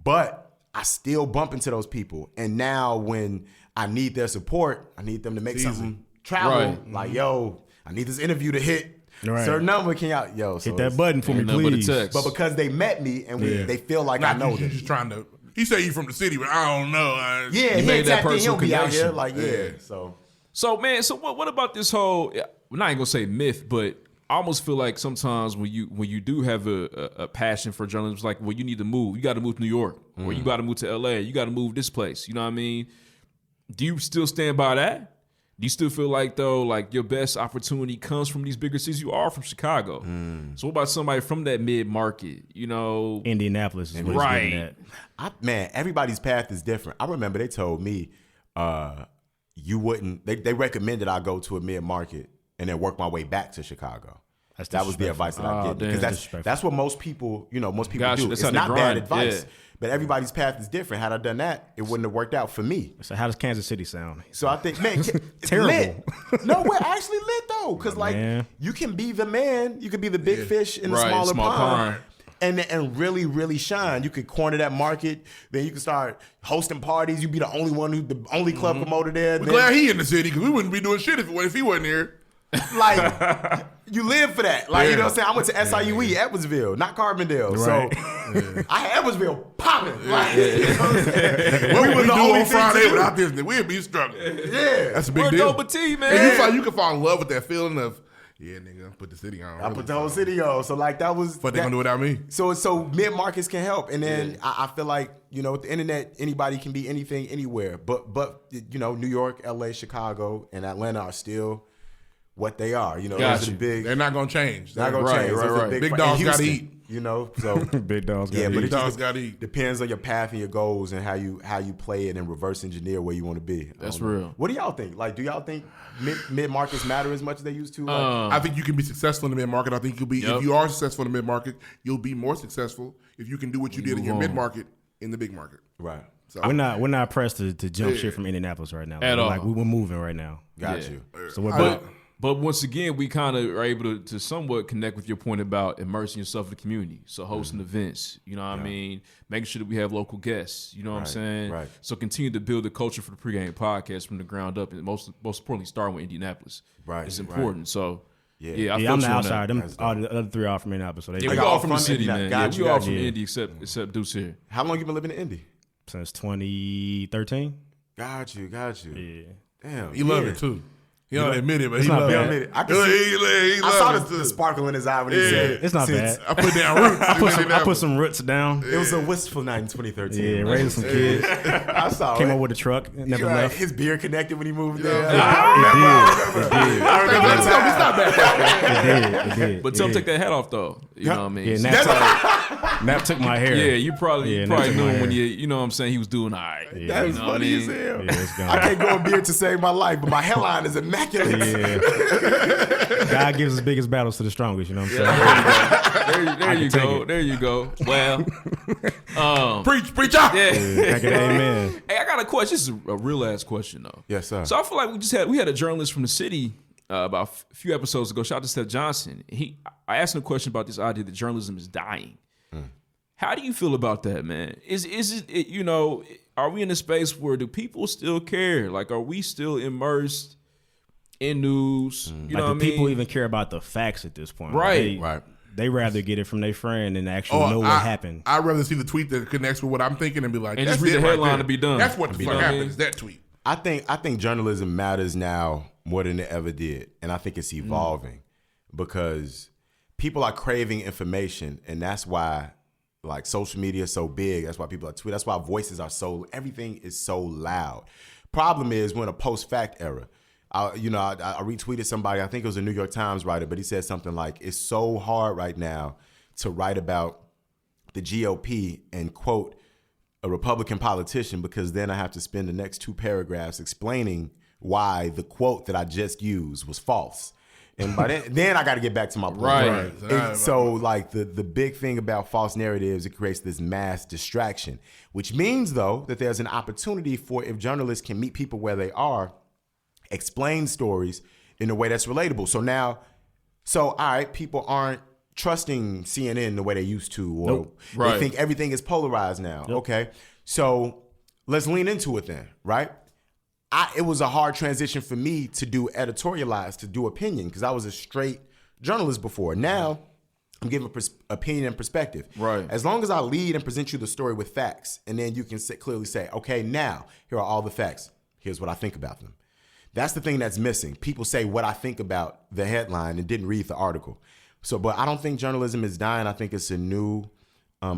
But I still bump into those people. And now when I need their support, I need them to make something travel. Right. Like, yo, I need this interview to hit Right. certain number. Can y'all, yo, so Hit that button for me, Ain't nothing but a please. text. But because they met me and they feel like Not I know you them. just trying to. He say you from the city, but I don't know. Yeah, You he made ain't that tapped in. He'll personal be out here. connection. Like, yeah. So man, what about this whole? I'm not even gonna say myth, but I almost feel like sometimes when you do have a passion for journalism, it's like, well, you need to move. You got to move to New York, or you got to move to LA. You got to move this place. You know what I mean? Do you still stand by that? Do you still feel like, though, like your best opportunity comes from these bigger cities? You are from Chicago. So what about somebody from that mid-market, Indianapolis is what Right. he's getting at. Man, everybody's path is different. I remember they told me you wouldn't. They recommended I go to a mid market and then work my way back to Chicago. That's That was the advice that I Oh, get because damn. that's what most people Gotcha. do. That's It's how they not bad grind. advice, Yeah. but everybody's path is different. Had I done that, it wouldn't have worked out for me. So how does Kansas City sound? So I think, man, it's Terrible. lit. No, we're actually lit though, because like man. you can be the man, you can be the big fish in the Right, smaller small pond. pond. And really, really shine. You could corner that market. Then you can start hosting parties. You be the only the only club promoter there. We're Then, glad he in the city because we wouldn't be doing shit if he wasn't here. like, you live for that. Like, you know what I'm saying? I went to SIUE, Edwardsville, not Carbondale. Right. So I had Edwardsville popping. Like, you know what I'm saying? What We would were we the do only on thing Friday to do. without this? We'd be struggling. Yeah. That's a big We're deal. Dometi, man. And you can fall in love with that feeling of, yeah, nigga, put the city on. I put the whole city on. So, like, that was. What they gonna do without me? So mid markets can help, and then I feel like with the internet, anybody can be anything, anywhere. But New York, LA, Chicago, and Atlanta are still what they are. Those Got are the you. big. They're not gonna change. Not gonna Right, change. Those right, are the right. Big and dogs gotta Houston, eat. So Big dogs got yeah, but Big it dogs just gotta eat. depends on your path and your goals and how you play it and reverse engineer where you want to be. That's I don't know. real. What do y'all think? Like, do y'all think mid markets matter as much as they used to? Like, I think you can be successful in the mid market. I think you'll be Yep. if you are successful in the mid market, you'll be more successful if you can do what you did in your move on. mid market in the big market. right. So We're not pressed to jump shit from Indianapolis right now. At all. Like we're moving right now. Got Yeah. you. So we're I- But once again, we kind of are able to somewhat connect with your point about immersing yourself in the community. So hosting events, what I mean? Making sure that we have local guests, you know what I'm saying? right. So continue to build the culture for the PreGame Podcast from the ground up, and most importantly, starting with Indianapolis. Right, It's right. important. So, I Yeah, feel I'm you the on outside. that. Them all the other three are from Indianapolis. So they Yeah, we Like, all all from the from city, Indy. man. Got We you, all got from you. Indy except Deuce here. How long you been living in Indy? since 2013. Got you. Yeah. Damn. he loved it too. He don't admit it, but he not loved bad. it. I can see- He I saw loved it the too. sparkle in his eye when he said it. It's not Since- bad. I put down roots. I put some roots down. It was a wistful night in 2013. Yeah, raising some kids. I saw Came it. up with a truck. Never You know, left. his beard connected when he moved there. It did. I remember that time. It's not bad. It did. But tell him take that hat off, though. You know what I mean? Yeah, Nap took my hair. Yeah, you probably Yeah, knew that's him my when hair. you know what I'm saying, he was doing all right. That You was know what I funny as mean? hell. Yeah, it's gone. I can't grow a beard to save my life, but my hairline is immaculate. Yeah. God gives his biggest battles to the strongest. You know what I'm saying? There you take go. it. There you go. Well, Preach out. yeah. Can I get an amen? Hey, I got a question. This is a real ass question though. Yes, sir. So I feel like we had a journalist from the city about a few episodes ago. Shout out to Seth Johnson. I asked him a question about this idea that journalism is dying. How do you feel about that, man? Is it are we in a space where do people still care? Like, are we still immersed in news? You know what I mean? People even care about the facts at this point. Right. Right. They rather get it from their friend than actually know what happened. I'd rather see the tweet that connects with what I'm thinking and be like, And that's just read the it headline right to be done. That's what the fuck happened, is that tweet. I think journalism matters now more than it ever did, and I think it's evolving because people are craving information, and that's why like social media is so big. That's why people are tweeting. That's why voices are so, everything is so loud. Problem is we're in a post-fact era. I retweeted somebody, I think it was a New York Times writer, but he said something like, it's so hard right now to write about the GOP and quote a Republican politician because then I have to spend the next 2 paragraphs explaining why the quote that I just used was false. And by then I got to get back to my point. Right. So like the big thing about false narratives, it creates this mass distraction, which means though that there's an opportunity for, if journalists can meet people where they are, explain stories in a way that's relatable. So all right, people aren't trusting CNN the way they used to, or they think everything is polarized now. Okay, so let's lean into it then, right? It was a hard transition for me to do editorialize, to do opinion, because I was a straight journalist before. Now I'm giving opinion and perspective. Right. As long as I lead and present you the story with facts, and then you can clearly say, okay, now here are all the facts. Here's what I think about them. That's the thing that's missing. People say what I think about the headline and didn't read the article. So, but I don't think journalism is dying. I think it's a new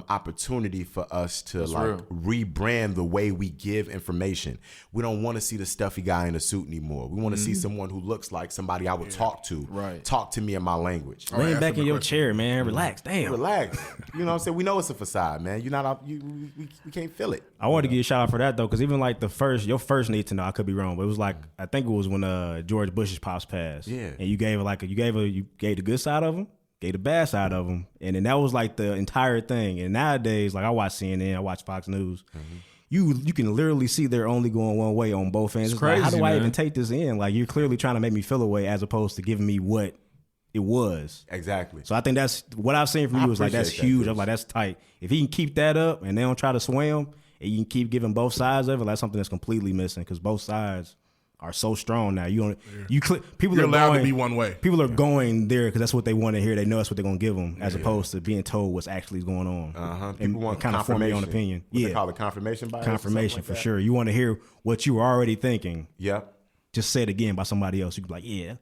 opportunity for us to rebrand the way we give information. We don't want to see the stuffy guy in a suit anymore. We want to see someone who looks like somebody I would talk to. Right. Talk to me in my language. Lean back in your chair, man. Relax. Damn. Relax. You know what I'm saying? We know it's a facade, man. You're not. We can't feel it. I wanted to give you a shout out for that though, because even like your first need to know, I could be wrong, but it was like I think it was when George Bush's pops passed. Yeah. And you gave the good side of him, gave the bad side of him, and then that was like the entire thing. And nowadays, like I watch CNN, I watch Fox News. You can literally see they're only going one way on both ends. It's crazy, like, how do I man. even take this in? Like you're clearly trying to make me feel a way as opposed to giving me what it was. Exactly. So I think that's what I've seen from you is like that's appreciate that, huge. Deuce. I'm like that's tight. If he can keep that up and they don't try to sway him, and you can keep giving both sides of it, that's something that's completely missing because both sides are so strong now. People You're are allowed going, to be one way. People are going there because that's what they want to hear. They know that's what they're gonna give them, as opposed to being told what's actually going on. People want kind of form their own confirmation. opinion. What they call it, confirmation bias. Confirmation for like that. sure. You want to hear what you were already thinking. Yep. Just say it again by somebody else. You can be like, yeah,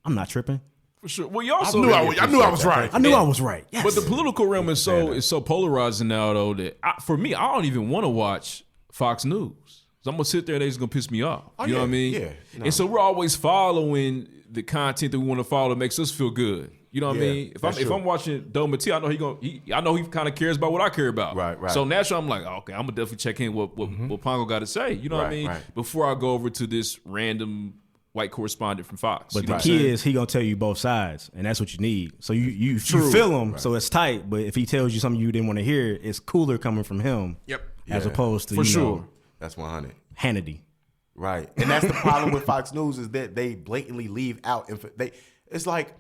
I'm not tripping. For sure. Well, you also I knew I was right. I knew I was right. Yes. But the political realm is so polarizing now, though, that for me, I don't even want to watch Fox News. So I'm gonna sit there and they're just gonna piss me off. You know what I mean? Yeah. No. And so we're always following the content that we want to follow that makes us feel good. You know what I mean? If I'm watching Dometi, I know he kind of cares about what I care about. Right. So naturally, I'm like, okay, I'm gonna definitely check in what Pongo got to say. You know what I mean? Right. Before I go over to this random white correspondent from Fox. But you know the what I'm key saying? is he gonna tell you both sides, and that's what you need. So you feel him, so it's tight. But if he tells you something you didn't want to hear, it's cooler coming from him. Yep. As opposed to For sure. That's 100. Hannity. Right. And that's the problem with Fox News is that they blatantly leave out it's like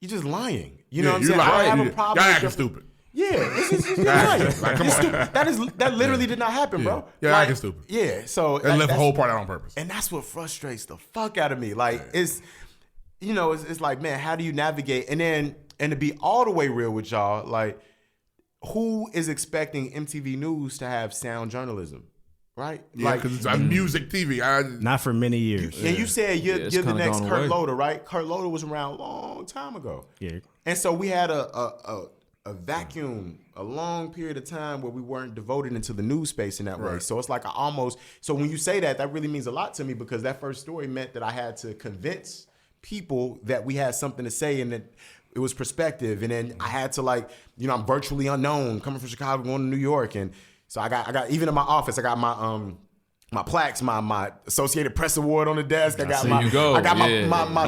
you're just lying. You know what I'm saying? I have a problem. Y'all with acting stupid. Yeah, it's just lying. Like, come on. That literally did not happen, bro. Yeah, like, acting stupid. Yeah, so And left the whole part out on purpose. and that's what frustrates the fuck out of me. Like it's like, man, how do you navigate? And to be all the way real with y'all, like who is expecting MTV News to have sound journalism? Right? Yeah, because it's music TV. Not for many years. And you said you're the kinda next gone Kurt away. Loder, right? Kurt Loder was around a long time ago. Yeah. And so we had a vacuum, a long period of time where we weren't devoted into the news space in that way. So it's like so when you say that really means a lot to me because that first story meant that I had to convince people that we had something to say and that it was perspective. And then I had to I'm virtually unknown coming from Chicago, going to New York. And so I got even in my office, I got my plaques, my Associated Press Award on the desk. I got my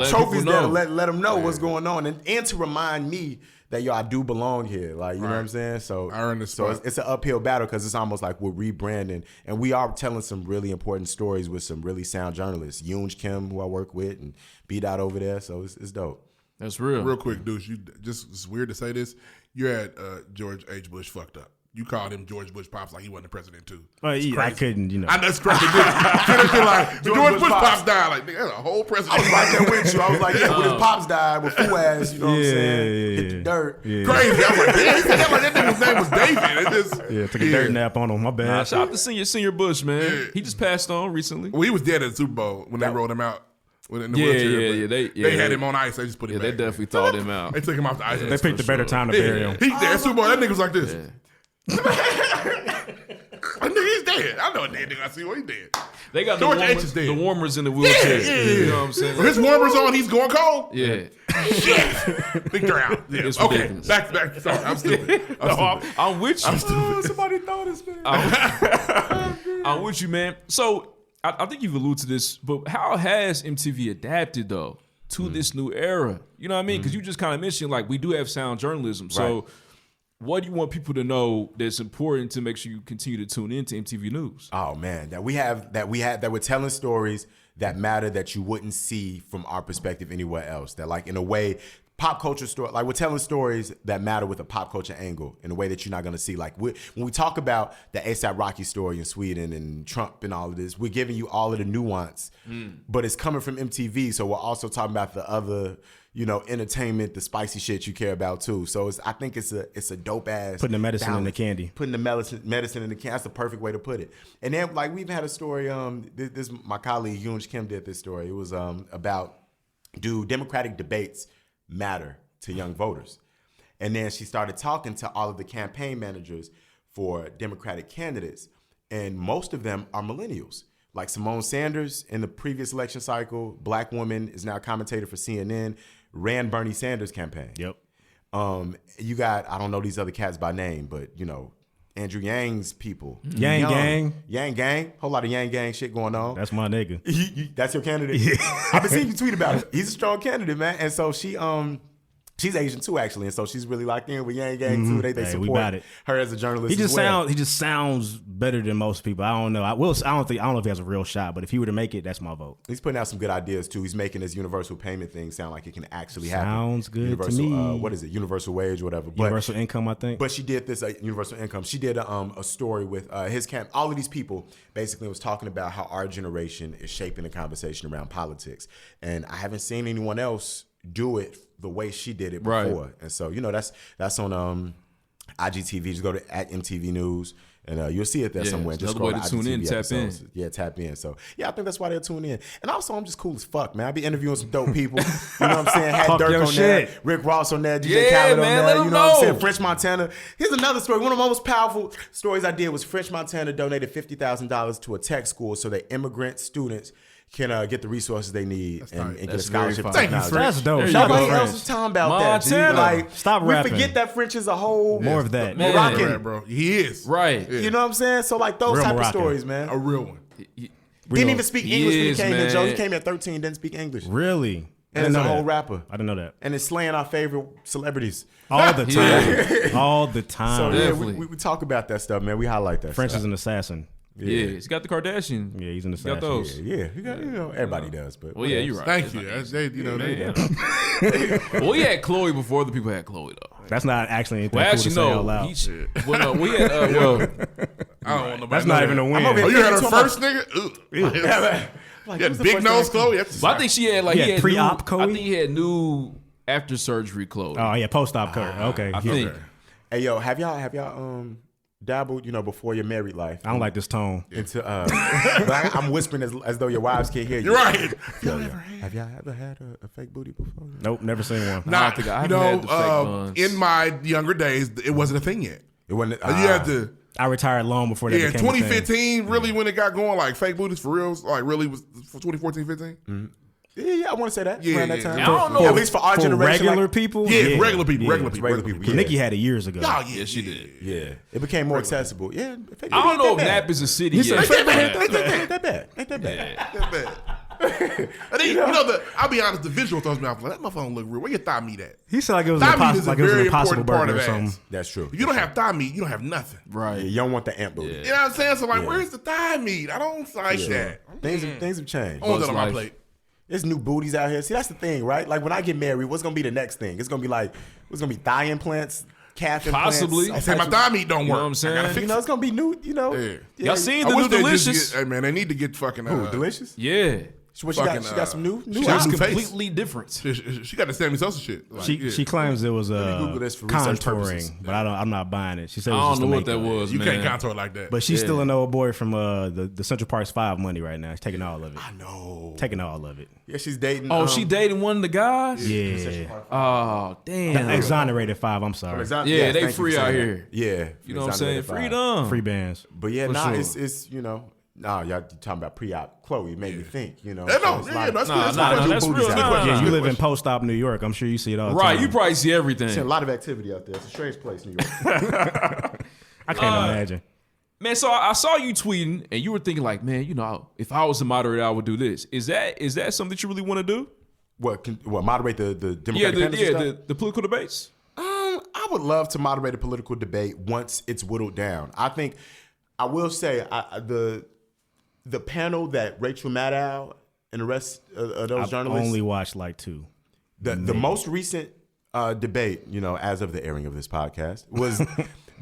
trophies there to let them know what's going on and to remind me that I do belong here. Like, you know what I'm saying? So I earned the spot. it's an uphill battle because it's almost like we're rebranding and we are telling some really important stories with some really sound journalists. Yoonj Kim, who I work with, and B-Dot over there. So it's dope. That's real. Real quick, Deuce, it's weird to say this. You're at George H. Bush fucked up. You called him George Bush Pops like he wasn't the president too. I couldn't, I know it's crazy. Like George Bush Pops died. Like nigga, that's a whole president. I was right there with you. I was like, when his pops died, with fool ass, you know what I'm saying? Hit the dirt. Crazy. I was like, damn, he said that like that nigga's name was David. It just took a dirt nap on him. My bad. Shout out to Senior Bush, man. He just passed on recently. Well, he was dead at the Super Bowl when they rolled him out. In the wheelchair, They had him on ice. They just put him back. They definitely thawed him out. They took him off the ice. They picked a better time to bury him. He's dead. Super Bowl. That nigga was like this. That nigga, he's dead. I know a dead nigga. I see. He's dead. They got the warmers in the wheelchair. You know what I'm saying? When his warmers on, he's going cold. Yeah. Shit. Big drown. Yeah. It's Okay. ridiculous. Back. Sorry, I'm stupid. I'm with you. Somebody thought this, man. I'm with you, man. So I think you've alluded to this, but how has MTV adapted though to this new era? You know what I mean? Because you just kind of mentioned like we do have sound journalism. So what do you want people to know that's important to make sure you continue to tune into MTV News? Oh man, that we're telling stories that matter that you wouldn't see from our perspective anywhere else. That like in a way, pop culture story, like we're telling stories that matter with a pop culture angle in a way that you're not going to see. Like when we talk about the ASAP Rocky story in Sweden and Trump and all of this, we're giving you all of the nuance, but it's coming from MTV. So we're also talking about the other, entertainment, the spicy shit you care about too. So I think it's a dope ass Putting the medicine balance. in the candy. Putting the medicine in the candy. That's the perfect way to put it. And then like we've had a story. This my colleague Yoon Kim did this story. It was about do Democratic debates matter to young voters? And then she started talking to all of the campaign managers for Democratic candidates, and most of them are millennials. Like Simone Sanders in the previous election cycle, black woman, is now a commentator for CNN, ran Bernie Sanders' campaign. Yep. You got, I don't know these other cats by name, but Andrew Yang's people. Yang Gang. Whole lot of Yang Gang shit going on. That's my nigga. That's your candidate? Yeah. I've been seeing you tweet about it. He's a strong candidate, man. And so she's Asian too, actually, and so she's really locked in with Yang Gang too. They Hey, we support got it. her as a journalist. He just as well. he just sounds better than most people. I don't know. I don't know if he has a real shot, but if he were to make it, that's my vote. He's putting out some good ideas too. He's making this universal payment thing sound like it can actually happen. Sounds good universal, to me. What is it? Universal wage, or whatever. Universal income, I think. But she did this universal income. She did a story with his camp. All of these people basically was talking about how our generation is shaping the conversation around politics, and I haven't seen anyone else do it the way she did it before. Right. And so that's on IGTV. Just go to @MTV News. And you'll see it there somewhere. Just another way to tune in, tap in. Yeah, tap in. So, I think that's why they'll tune in. And also, I'm just cool as fuck, man. I be interviewing some dope people. You know what I'm saying? Had Dirk on there, Rick Ross on there, DJ Khaled on there. You know what I'm saying? French Montana. Here's another story. One of the most powerful stories I did was French Montana donated $50,000 to a tech school so that immigrant students can get the resources they need and get a scholarship to technology. That's dope. Nobody else is talking about Montana. that. Like, stop we rapping. forget that French is a whole More of that. Man. Moroccan. Right, bro. He is. Right. Yeah. You know what I'm saying? So like those Real type Moroccan. of stories, man. A real one. Didn't even speak English when he is, came in, man. Joe. He came at 13, didn't speak English. Really? And is a whole rapper. I didn't know that. And it's slaying our favorite celebrities. All the time. All the time. So yeah, Definitely. we talk about that stuff, man. We highlight that French stuff. is an assassin. Yeah, he's got the Kardashian. Yeah, he's an Got assassin. those. Yeah, you got, everybody does. But Well, yeah, you're right. Thank you. They Well, we had Chloe before the people had Chloe, though. That's not actually anything Well, cool to actually, say out no. loud. Well, no, we had, I don't want nobody. That's not even a win. over Oh, here you had her Talking first nigga? Ugh. Like, Yeah, who's the big first nose thing- Chloe. That's But I think she had like He had pre-op new, Chloe? I think he had new after surgery Chloe. Oh yeah, post-op coat. Okay. I think. Hey, yo, have y'all dabbled, before your married life? I don't like this tone. Into but I'm whispering as though your wives can't hear you. You're right. Have y'all ever had a fake booty before? Nope, never seen one. Nah, think I haven't had the fake ones. in my younger days, it wasn't a thing yet. It wasn't. You had to. I retired long before that Yeah, became a thing. 2015, really when it got going, like fake booties for real, like really was 2014, 15. Yeah, I want to say that. Yeah, around that yeah. time. I don't know. At least for our For generation. regular like, people? Yeah, regular people, Yeah. regular people, regular people. Because Yeah. Nikki had it years ago. Oh, Yeah, she did. Yeah, it became more accessible. Yeah, fake I booty don't know ain't if that Nap is a city yet. bad. Ain't that bad? Ain't that bad? That bad. And then, I'll be honest, the visual throws me off. Like, that motherfucker don't look real. Where your thigh meat at? He said like it was Thigh an meat impossible, is a like it was an very impossible important part burger or of something. ass. That's true. If you don't have thigh meat, you don't have nothing. Right. Yeah, you don't want the amp booty. You know what I'm saying? So like, where's the thigh meat? I don't like that. Things have changed. I want that on my life. plate. There's new booties out here. See, that's the thing, right? Like when I get married, what's gonna be the next thing? It's gonna be like, what's gonna be thigh implants? calf implants. Possibly. I say my thigh meat don't work. You know what I'm saying? You know, it's gonna be new. You know, Y'all seen I the wish new they just Delicious? Hey man, they need to get fucking. Delicious. Yeah. What she got? She got some new. She was completely different. She got the Sammy Sosa shit. Like, She claims it was Google this for research purposes. contouring, but I'm not buying it. She said it I was don't know just what to that make was, you man. can't contour like that. But she's still an old boy from the Central Parks 5 money right now. She's taking all of it. I know. Taking all of it. Yeah, she's dating. Oh, she dating one of the guys? Yeah. Oh, damn. Exonerated 5. I'm sorry. Yeah, they free out here. Yeah, You know what I'm saying? exonerated Freedom. Free bands. But yeah, For nah, sure. it's y'all talking about pre-op. Chloe made me think. You know, Yeah, no, so it's yeah, a lot of- that's Nah, good. nah, that's booties real. out Nah, there. nah. Yeah, you live in post-op New York. I'm sure you see it all the Right, time. you probably see There's a everything. lot of activity out there. It's a strange place, New York. I can't imagine. Man, so I saw you tweeting, and you were thinking like, man, you know, if I was a moderator, I would do this. Is that something that you really want to do? What moderate the Democratic candidates and stuff? the political debates. I would love to moderate a political debate once it's whittled down. I think I will say the panel that Rachel Maddow and the rest of those I've journalists only watched like 2. the most recent debate, you know, as of the airing of this podcast, was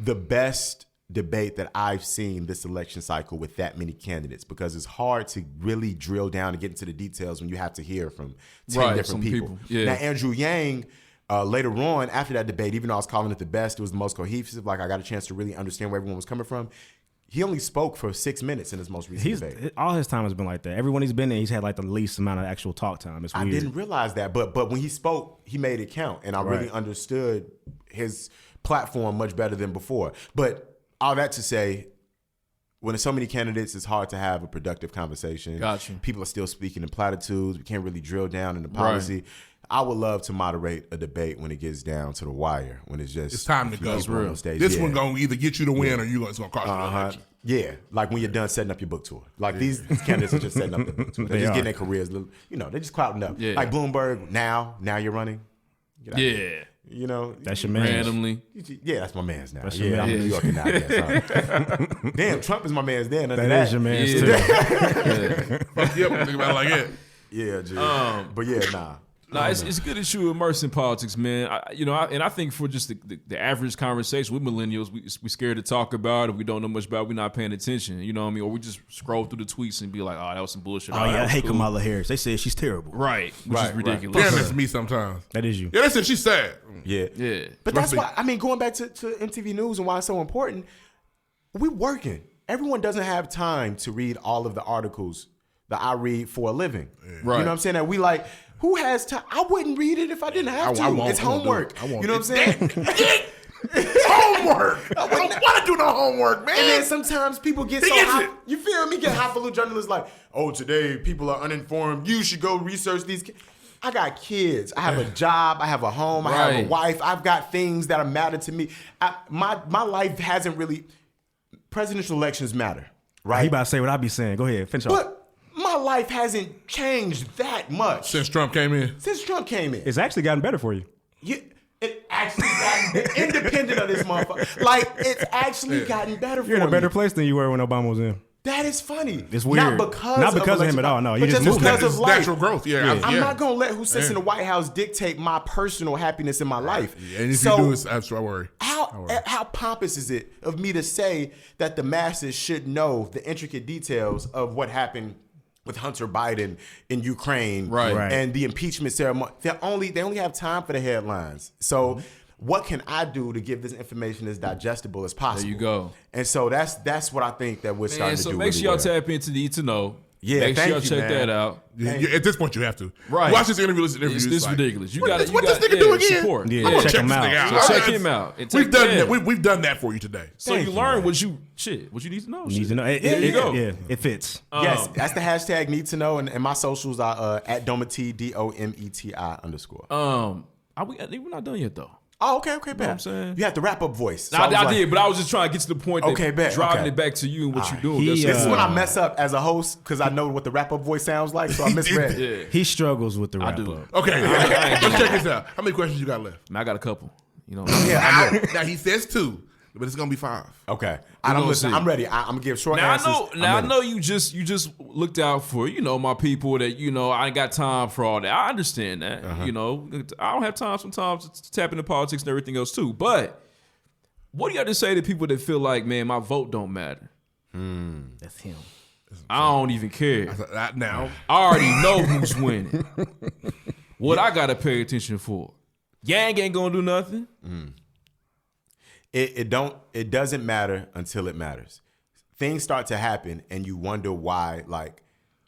the best debate that I've seen this election cycle with that many candidates, because it's hard to really drill down and get into the details when you have to hear from 10 different people. Yeah. Now, Andrew Yang, later on after that debate, even though I was calling it the best, it was the most cohesive, like I got a chance to really understand where everyone was coming from. He only spoke for 6 minutes in his most recent debate. All his time has been like that. Everyone he's been in, he's had like the least amount of actual talk time. It's weird. I didn't realize that, but when he spoke, he made it count, and I really understood his platform much better than before. But all that to say, when there's so many candidates, it's hard to have a productive conversation. Gotcha. People are still speaking in platitudes. We can't really drill down into policy. Right. I would love to moderate a debate when it gets down to the wire, when it's just It's time to go. people on stage. This Yeah. one gonna either get you to win or it's gonna cost you the election. Yeah, like when you're done setting up your book tour. Like these candidates are just setting up their book tour. They're just getting their careers, you know, they're just clouding up. Yeah. Like Bloomberg, now you're running. Get out there. You know, That's your man. Randomly. yeah, that's my man's now. your I'm man's. New Yorker now. Yeah, sorry. Damn, Trump is my man's then. That is your man's too. Fuck you up, think about it like that. Yeah, G. But yeah, nah. Nah, it's good that you immerse in politics, man. I think for just the average conversation with millennials, we scared to talk about it. We don't know much about it. We're not paying attention. You know what I mean? Or we just scroll through the tweets and be like, oh, that was some bullshit. Oh, yeah, I that was hate cool. Kamala Harris. They said she's terrible. Right, which is ridiculous. Damn, that's me sometimes. That is you. Yeah, that's it. She's sad. Yeah. Yeah. But that's why, I mean, going back to MTV News and why it's so important, we working. Everyone doesn't have time to read all of the articles that I read for a living. Right. You know what I'm saying? That we like, who has time? I wouldn't read it if I didn't have to. It's homework. You know what I'm saying? Homework. I don't want to do no homework, man. And then sometimes people get so gets hot. it. You feel me? Get highfalutin journalists like, oh, today people are uninformed. You should go research these. I got kids. I have a job. I have a home. I have a wife. I've got things that matter to me. My life hasn't really. Presidential elections matter, right? He about to say what I be saying. Go ahead, finish off. But my life hasn't changed that much Since Trump came in. It's actually gotten better for you. It actually gotten independent of this motherfucker. Like, it's actually gotten better for me. You're in a better place than you were when Obama was in. That is funny. It's weird. Not because of him at all. No, you but just just moved because it. of It's life. natural growth. Yeah. I'm not gonna let who sits in the White House dictate my personal happiness in my life. Yeah, and if so you do, it's I worry. how pompous is it of me to say that the masses should know the intricate details of what happened with Hunter Biden in Ukraine, Right. and the impeachment ceremony? They only have time for the headlines. So what can I do to give this information as digestible as possible? There you go. And so that's what I think that we're starting Man, to so do. make sure really y'all well. tap into the Need to Know. Yeah, make sure thank y'all you, check man. that out. At this point, you have to. Right. Watch this interview. Listen to It's interviews. ridiculous. You what got what this nigga do again? Support. Yeah, I'm gonna check check him this out. nigga So out. check him out. And We've take- done yeah. that. We've done that for you today. So you learn what you need to know. You need to know. There you go. Yeah, it fits. Yes, that's the hashtag need to know, and my socials are at Dometi DOMETI _. We're not done yet though. Oh, okay, bet. what I'm saying? You have the wrap up voice. So I was like, did, but I was just trying to get to the point that Okay, bet. driving Okay. it back to you and what you're doing. He, That's This is all. when I mess up as a host because I know what the wrap up voice sounds like, so I misread. Yeah. He struggles with the wrap do. up. Okay, let's check this out. How many questions you got left? Man, I got a couple. You know. Now he says 2, but it's gonna be 5. Okay, gonna see. I'm ready. I'm gonna give short Now answers. I know you just looked out for my people that I ain't got time for all that. I understand that. I don't have time sometimes to tap into politics and everything else too. But What do you have to say to people that feel like, man, my vote don't matter? That's him. I don't even care. Now, I already know who's winning. What I gotta pay attention for? Yang ain't gonna do nothing. It doesn't matter until it matters. Things start to happen, and you wonder why. Like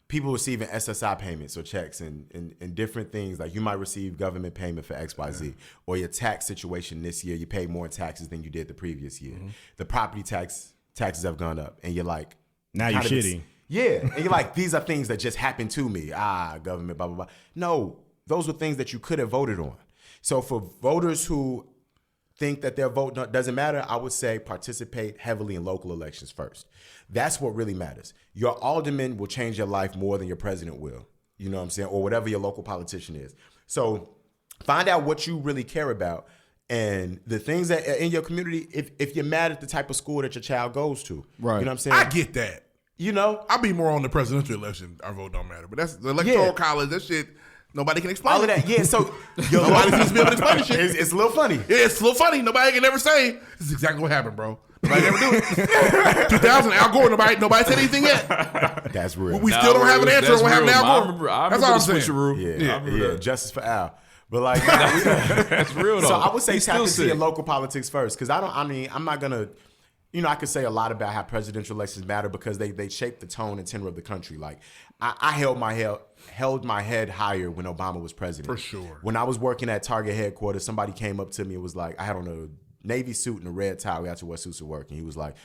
people receiving SSI payments or checks and different things. Like you might receive government payment for XYZ, or your tax situation this year, you paid more in taxes than you did the previous year. The property taxes have gone up, and you're like, now you're shitty. Yeah, and you're like, these are things that just happened to me. Government, blah, blah, blah. No, those were things that you could have voted on. So for voters who think that their vote doesn't matter, I would say participate heavily in local elections first. That's what really matters. Your alderman will change your life more than your president will. You know what I'm saying? Or whatever your local politician is. So find out what you really care about and the things that are in your community, if you're mad at the type of school that your child goes to. Right. You know what I'm saying? I get that. You know? I'll be more on the presidential election. Our vote don't matter. But that's the electoral college, that shit, nobody can explain. All of that. Yeah, so nobody seems to be able to explain this shit. It's a little funny. Yeah, it's a little funny. Nobody can ever say, this is exactly what happened, bro. Nobody ever do it. 2000, Al Gore, nobody said anything yet. That's real. We still don't have an answer on what happened to Al Gore. I That's remember all I'm the saying. switcheroo. Yeah, justice for Al. But like, That's real though. so I would say He's tap still into sick. your local politics first, because I'm not gonna, I could say a lot about how presidential elections matter because they shape the tone and tenor of the country. Like, I held my head higher when Obama was president. For sure. When I was working at Target headquarters, somebody came up to me and was like, I had on a Navy suit and a red tie. We actually wore suits to work, and he was like,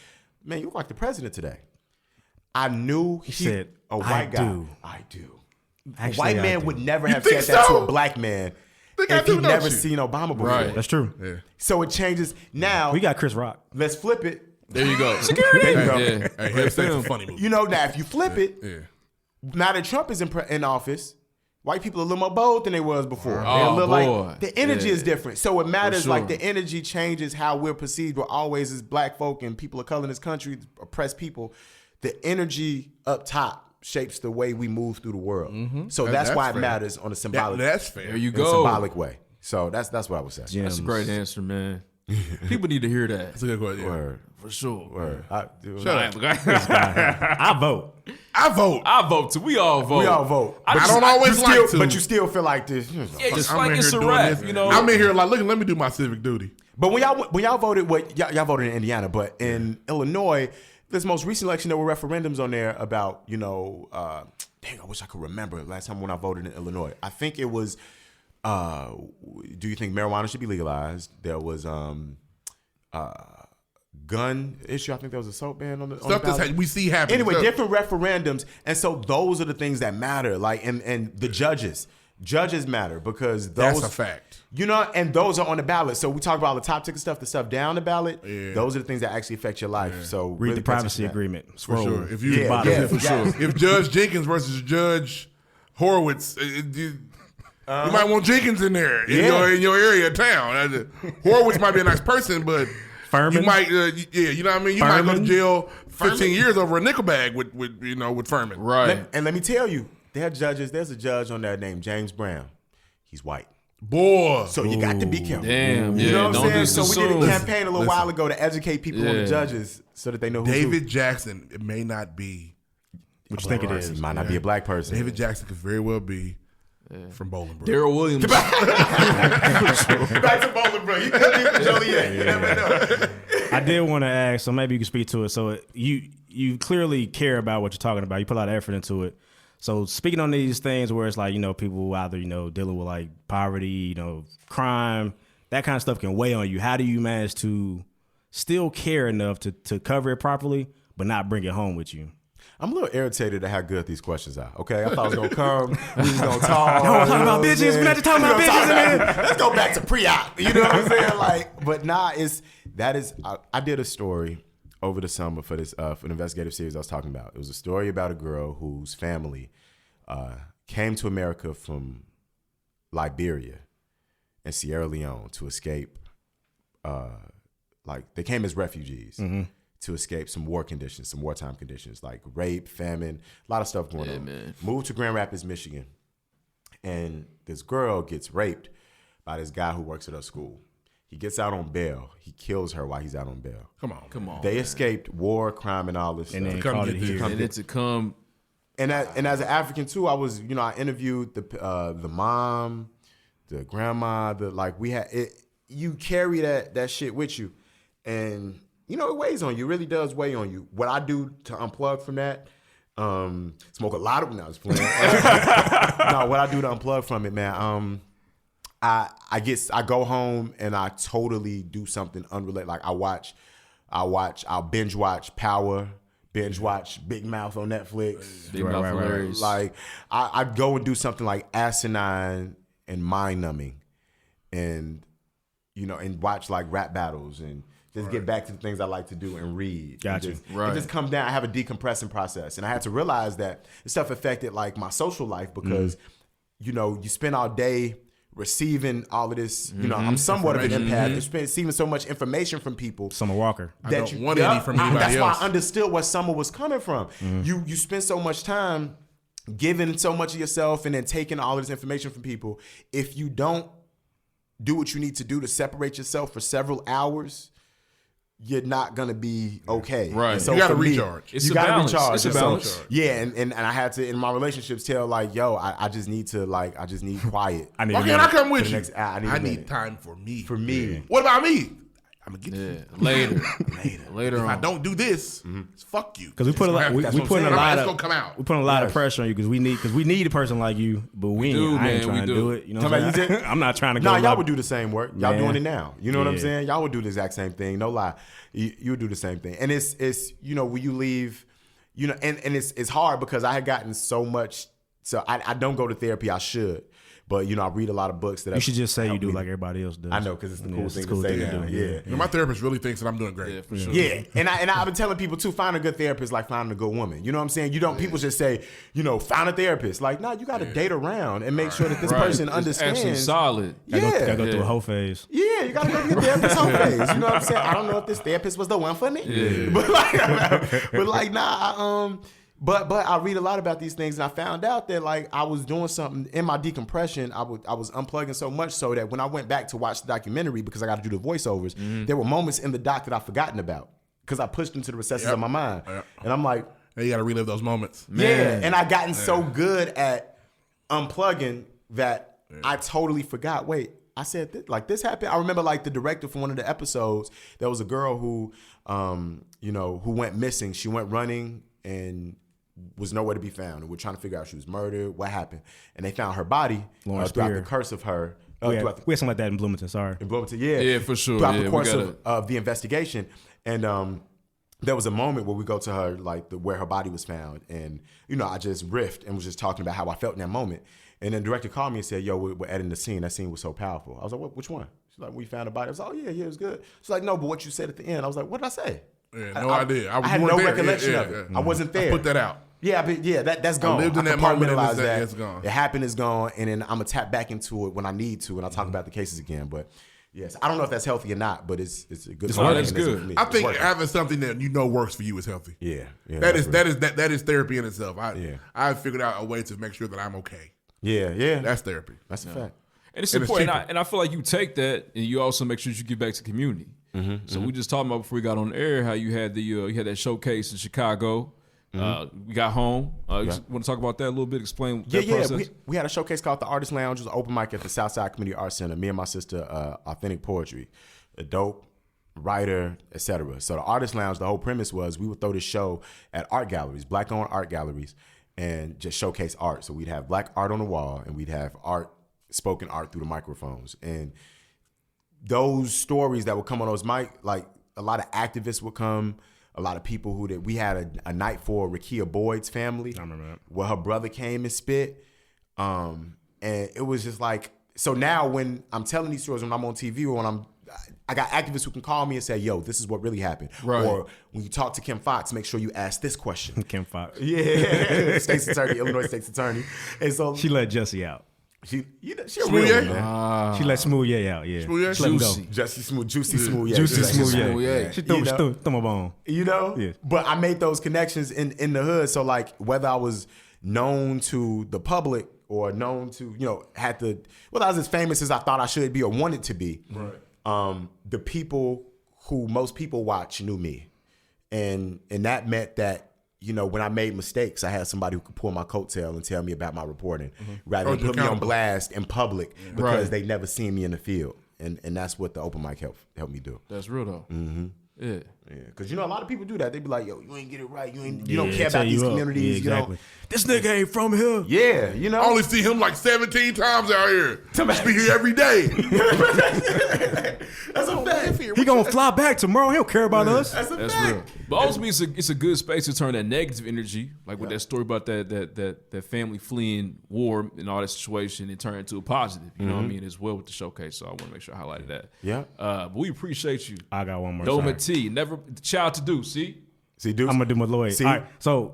"Man, you look like the president today." I knew He said, a white "I guy. do." I do. Actually, a white I man do. would never You have think said that to so? a black man Think I if do, he'd don't never you? seen Obama before. Right. That's true. Yeah. So it changes now. We got Chris Rock. Let's flip it. There you go. There you go. Yeah. Hey, head state's a funny movie. You know, now if you flip it, Yeah. now that Trump is in office, white people are a little more bold than they was before. They're a Oh, little boy. like the energy is different. So it matters. sure. Like the energy changes how we're perceived. We're always as black folk and people of color in this country, oppressed people. The energy up top shapes the way we move through the world. So that's why it fair. matters on a symbolic, That's fair. There you in a go. symbolic way. So that's what I would say. That's a great answer, man. People need to hear that That's a good question. Yeah. Word. for sure. Word. Shut up. I vote. I vote. I vote too. We all vote. We all vote. I But I don't you always still, like to. But you still feel like this. Yeah, just I'm like in it's here a doing rap, this. you know. I'm in here like, look, let me do my civic duty. But when y'all voted, y'all voted in Indiana, but in Illinois, this most recent election, there were referendums on there about, dang, I wish I could remember last time when I voted in Illinois. I think it was, do you think marijuana should be legalized? There was gun issue. I think there was a soap ban on the Stuff ballot. that we see happen. Anyway, Stuff- different referendums, and so those are the things that matter. Like, and the judges matter because those That's a fact. and those are on the ballot. So we talk about all the top ticket stuff, the stuff down the ballot. Yeah. Those are the things that actually affect your life. So Read really the pay attention privacy to that. agreement. For Scroll. sure. If you, Yeah, for yeah. sure. If Judge Jenkins versus Judge Horowitz, you might want Jenkins in there in your area of town. Horowitz might be a nice person, but Furman? you might, you know what I mean. You might go to Furman? jail 15 years over a nickel bag with Furman. Right. And let me tell you, there's a judge on there named James Brown. He's white. Boy, So you got to be careful. Damn. You Yeah. know what Don't I'm saying? just So we did assume. a campaign a little while ago to educate people on the Yeah. judges so that they know who's David Jackson, it may not be. What you think it is? He might not be a black person. David Jackson could very well be from Bolingbrook. Daryl Williams. Back to Bolingbrook. He could be from Joliet. You never know. I did want to ask, so maybe you can speak to it. So you clearly care about what you're talking about. You put a lot of effort into it. So speaking on these things where it's like, people either, dealing with like poverty, crime, that kind of stuff can weigh on you. How do you manage to still care enough to cover it properly, but not bring it home with you? I'm a little irritated at how good these questions are. Okay, I thought I was gonna come. We was gonna talk. No, we're talking about bitches. We're not just talking about bitches, man. Let's go back to pre-op. You know what I'm saying? I did a story over the summer for this for an investigative series I was talking about. It was a story about a girl whose family came to America from Liberia and Sierra Leone to escape. They came as refugees. To escape some war conditions, some wartime conditions, like rape, famine, a lot of stuff going on. Man. Moved to Grand Rapids, Michigan. And this girl gets raped by this guy who works at her school. He gets out on bail. He kills her while he's out on bail. Come on. They escaped war, crime, and all this And stuff. then called it here. And then to come. And as an African too, I was, I interviewed the mom, the grandma, we had it. You carry that shit with you, and it weighs on you. It really does weigh on you. What I do to unplug from that, smoke a lot of when I was playing. No, what I do to unplug from it, man. I go home and I totally do something unrelated. Like I'll binge watch Power. Binge watch Big Mouth on Netflix. Big Mouth hilarious. Like I'd go and do something like asinine and mind numbing, and and watch like rap battles and just get back to the things I like to do and read. Gotcha. And just come down. I have a decompressing process, and I had to realize that this stuff affected like my social life because you spend all day receiving all of this. I'm somewhat of an empath. You're receiving so much information from people. Summer Walker. I don't want any from anybody That's else. why I understood where Summer was coming from. You spend so much time giving so much of yourself and then taking all of this information from people. If you don't do what you need to do to separate yourself for several hours, you're not gonna be okay. Right. And so You gotta for me, recharge. It's you a gotta balance. recharge. It's a And so, balance. yeah, and I had to in my relationships tell like, yo, I just need to I just need quiet. I need Why a can't I minute. come with For the you? next hour, I need a I minute. need time for me. For me. What about me? I'm gonna get you. Later If I on. don't do this, it's fuck you. Because we put a lot, we That's what I'm putting a saying. lot It's of gonna come out. we putting a lot of pressure on you because we need a person like you, but we ain't. do, I ain't man, trying we to do. do it. You know Tell what me I'm you saying? did- I'm not trying to go. No, y'all like- would do the same work. Y'all Man. doing it now. You know what I'm Yeah. saying? Y'all would do the exact same thing. No lie. You would do the same thing. And it's when you leave, and it's hard because I had gotten so much. So I don't go to therapy. I should. But, I read a lot of books that You should just say you help do me. like everybody else does. I know, because it's the Yeah, cool it's thing a to cool say thing to now. do, Yeah. You know, my therapist really thinks that I'm doing great. Yeah, for sure. Yeah, and I've been telling people too, find a good therapist like finding a good woman. You know what I'm saying? People just say, find a therapist. Like, no, you got to date around and make sure that this person It's understands. actually solid. Yeah, Gotta go through a whole phase. yeah, you gotta go to your therapist whole phase. You know what I'm saying? I don't know if this therapist was the one for me, but But I read a lot about these things, and I found out that like I was doing something in my decompression. I was unplugging so much so that when I went back to watch the documentary, because I got to do the voiceovers, there were moments in the doc that I've forgotten about because I pushed into the recesses of my mind, and I'm like, Hey, you got to relive those moments. yeah, and I gotten so good at unplugging that I totally forgot. Wait, I said this happened. I remember like the director for one of the episodes. There was a girl who, who went missing. She went running and was nowhere to be found. And we're trying to figure out if she was murdered, what happened, and they found her body throughout Spear. the curse of her. We had something like that in Bloomington. Sorry. In Bloomington, yeah. Yeah, for sure. Throughout Yeah, the we course gotta- of the investigation. And there was a moment where we go to her, like where her body was found. And, I just riffed and was just talking about how I felt in that moment. And then the director called me and said, yo, we're editing the scene. That scene was so powerful. I was like, which one? She's like, we found a body. I was like, oh, yeah, it was good. She's like, no, but what you said at the end. I was like, what did I say? Yeah, no idea. I had you no weren't there. recollection Yeah, of it. yeah. I wasn't there. I put that out. Yeah, but that's gone. lived in that moment and compartmentalized that. it's gone. It happened, it's gone, and then I'm gonna tap back into it when I need to, and I'll talk about the cases again. But yes, I don't know if that's healthy or not, but it's a good. No, that's mechanism good. for me. I It's think working. having something that works for you is healthy. Yeah, That is that's real. that is therapy in itself. Yeah. I figured out a way to make sure that I'm okay. Yeah. That's therapy. That's a fact. And it's And it's important. cheaper. And I feel like you take that and you also make sure you give back to the community. So we just talked about before we got on the air how you had you had that showcase in Chicago. We got home. You want to talk about that a little bit? Explain that process? We had a showcase called the Artist Lounge. It was an open mic at the Southside Community Arts Center. Me and my sister, Authentic Poetry, a dope writer, etc. So the Artist Lounge, the whole premise was we would throw this show at art galleries, black-owned art galleries, and just showcase art. So we'd have black art on the wall, and we'd have spoken art through the microphones. And those stories that would come on those mic, like a lot of activists would come, a lot of people we had a night for Rakia Boyd's family. I remember that. Where her brother came and spit. And it was just like, so now when I'm telling these stories, when I'm on TV or when I got activists who can call me and say, yo, this is what really happened. Right. Or when you talk to Kim Fox, make sure you ask this question. Kim Fox. Yeah. State's attorney, Illinois State's attorney. And so She let Jesse out. she a Smooth real yeah? one, man. She let Smooth out. Yeah. Smooth yeah? She let him go. Juicy. Juicy Smooth, yeah. Juicy Exactly. Smooth, yeah. yeah. She threw You know? him a bone. You know? Yeah. But I made those connections in the hood. So like whether I was known to the public or known to, whether I was as famous as I thought I should be or wanted to be. Right. the people who most people watch knew me. And that meant that, you know, when I made mistakes, I had somebody who could pull my coattail and tell me about my reporting rather than put me on blast in public because they never seen me in the field. And that's what the open mic helped me do. That's real though. Mm-hmm. Yeah. Because, you know, a lot of people do that. They be like, yo, you ain't get it right. You don't care about these communities. Yeah, exactly. You know, this nigga ain't from here. Yeah, you know. I only see him like 17 times out here. I be here every day. That's a fact. He gonna fly back tomorrow. He don't care about us. That's a That's fact. real. But ultimately, it's a good space to turn that negative energy, like with that story about that family fleeing war and all that situation, and turn it into a positive. You know what I mean? As well with the showcase. So I want to make sure I highlighted that. Yeah. But we appreciate you. I got one more. Dometi, never child to do. See. Deuce. I'm gonna do my Lloyd. See? All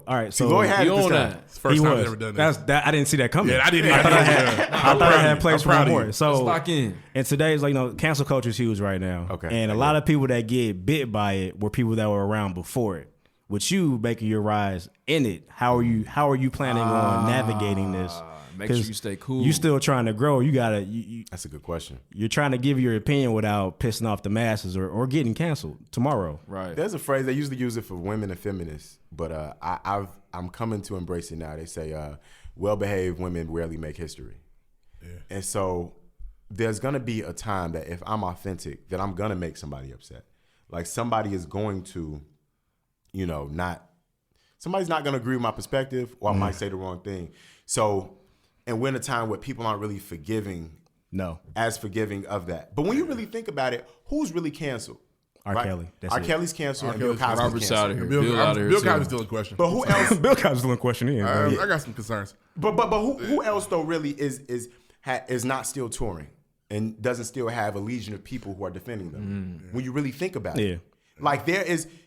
right. So Lloyd had You it this on time. that? It's the first he time was. I've ever done this. I didn't see that coming. Yeah, I didn't. I thought I had place for proud of more. you. So Let's lock in. And today's, like, you know, cancel culture is huge right now. Okay. And a lot of people that get bit by it were people that were around before it. With you making your rise in it, how are you planning on navigating this? Make sure you stay cool. You still trying to grow. You gotta. That's a good question. You're trying to give your opinion without pissing off the masses or getting canceled tomorrow. Right. There's a phrase they usually use it for women and feminists, but I'm coming to embrace it now. They say well-behaved women rarely make history, and so there's gonna be a time that if I'm authentic, that I'm gonna make somebody upset. Like somebody is going to, you know, somebody's not gonna agree with my perspective, or I might say the wrong thing. So, and we're in a time where people aren't really as forgiving of that. But when you really think about it, who's really canceled? R. Kelly. That's R. it. Kelly's canceled and Bill Kelly's Cosby's Robert's out of canceled. here. Bill out of here. Bill too. Cosby's still in question. But who else? Bill Cosby's still in question in. I got some concerns. But who else though really is not still touring and doesn't still have a legion of people who are defending them? When you really think about it, like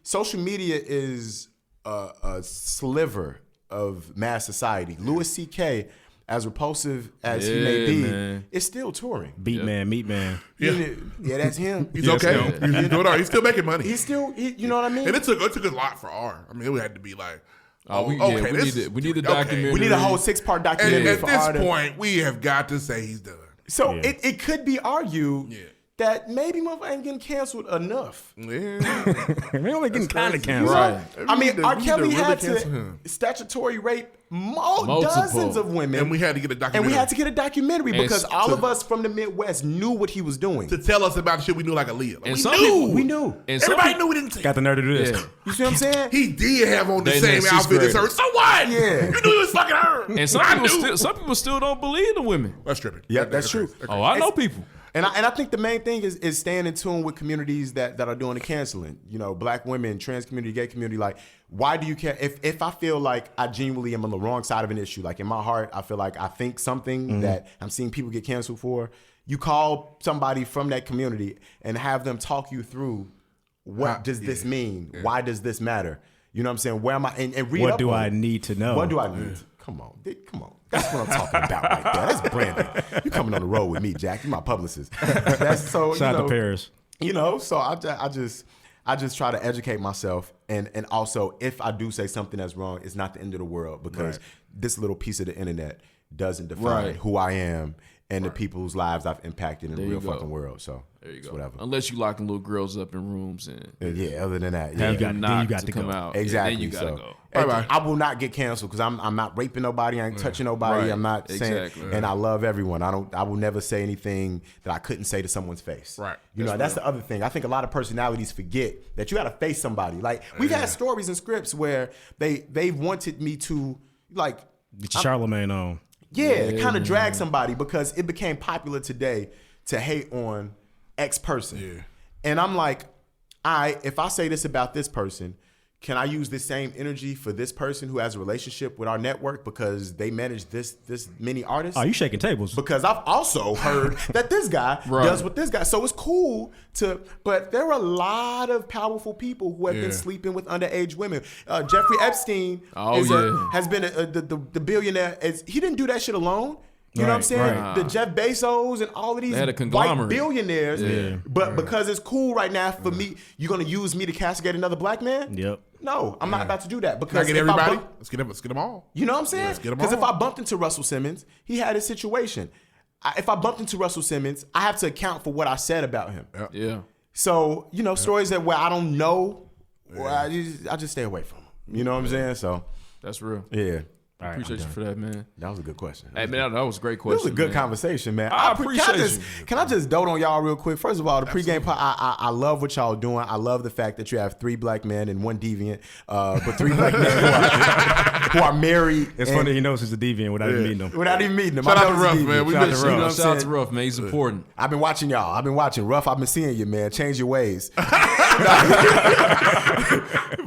social media is a sliver of mass society. Louis C.K., as repulsive as he may be, is still touring. Meat man. Yeah, that's him. He's okay. He's doing all right. He's still making money. He's still, you know what I mean? And it took a lot for R. I mean, we had to be like, we need the documentary. We need a whole 6-part documentary. And for at R this to- point, we have got to say he's done. So it could be argued that maybe motherfucker ain't getting canceled enough. Yeah. We only getting kind of canceled. Right. I mean, R. Kelly had cancel to him. statutory rape Multiple. dozens of women. And we had to get a documentary. Because all of us from the Midwest knew what he was doing. to tell us about the shit we knew like Aaliyah. Like, And we some knew. people- We knew. And some Everybody people- knew we didn't say. Got the nerve to do this. Yeah. You see what I'm saying? He did have on the They same next outfit as sixth her. So what? Yeah. You knew he was fucking her. And some people still don't believe the women. That's tripping. Yeah, that's true. Oh, I know people. And I think the main thing is staying in tune with communities that are doing the canceling. You know, black women, trans community, gay community. Like, why do you care? If I feel like I genuinely am on the wrong side of an issue, like in my heart, I feel like I think something that I'm seeing people get canceled for, you call somebody from that community and have them talk you through what does this mean? Yeah. Why does this matter? You know what I'm saying? Where am I? And read What up do on I it. need to know? What do I need? Come on. That's what I'm talking about right there. That's branding. You coming on the road with me, Jack. You're my publicist. That's so. Shout out to Paris. You know, so I just try to educate myself, and also if I do say something that's wrong, it's not the end of the world because this little piece of the internet doesn't define who I am and the people whose lives I've impacted in the real fucking world. So there you go. Whatever. Unless you locking little girls up in rooms and other than that, have them knocked got to to come go. out. Exactly. Then you gotta so, go. Bye-bye. I will not get canceled because I'm not raping nobody. I ain't touching nobody. Right. I'm not saying. Exactly. And I love everyone. I will never say anything that I couldn't say to someone's face. Right. You know, that's the other thing. I think a lot of personalities forget that you got to face somebody. Like we've had stories and scripts where they wanted me to like Get your Charlemagne on. kind of drag somebody because it became popular today to hate on X person. Yeah. And I'm like, if I say this about this person, can I use this same energy for this person who has a relationship with our network because they manage this many artists? Oh, you shaking tables. Because I've also heard that this guy does what this guy. So it's cool but there are a lot of powerful people who have been sleeping with underage women. Jeffrey Epstein has been the billionaire. He didn't do that shit alone. You know what I'm saying? Right. The Jeff Bezos and all of these They had a white conglomerate. billionaires. Yeah. But because it's cool right now for me, you're going to use me to castigate another black man? Yep. No, I'm not about to do that. Can I Because get if everybody? bump- Let's get them all. you know what I'm saying? Let's get 'em Because if all. I bumped into Russell Simmons, he had his situation. if I bumped into Russell Simmons, I have to account for what I said about him. Yeah. So, stories that where I don't know, I just stay away from them. You know what I'm saying? So That's real. yeah. I appreciate you for that, man. That was a good question. Hey, man, that was a great question. This was a good man. conversation, man. I appreciate you. Can I just dote on y'all real quick? First of all, the pregame pod, I love what y'all doing. I love the fact that you have 3 black men and 1 deviant, but 3 black men who are married. It's funny he knows he's a deviant without even meeting him. Without even meeting them. Shout I out know to he's Rough, a man. deviant. We Shout out miss to you. Rough. Shout out to Rough, man. He's important. I've been watching y'all. I've been watching Rough. I've been seeing you, man. Change your ways.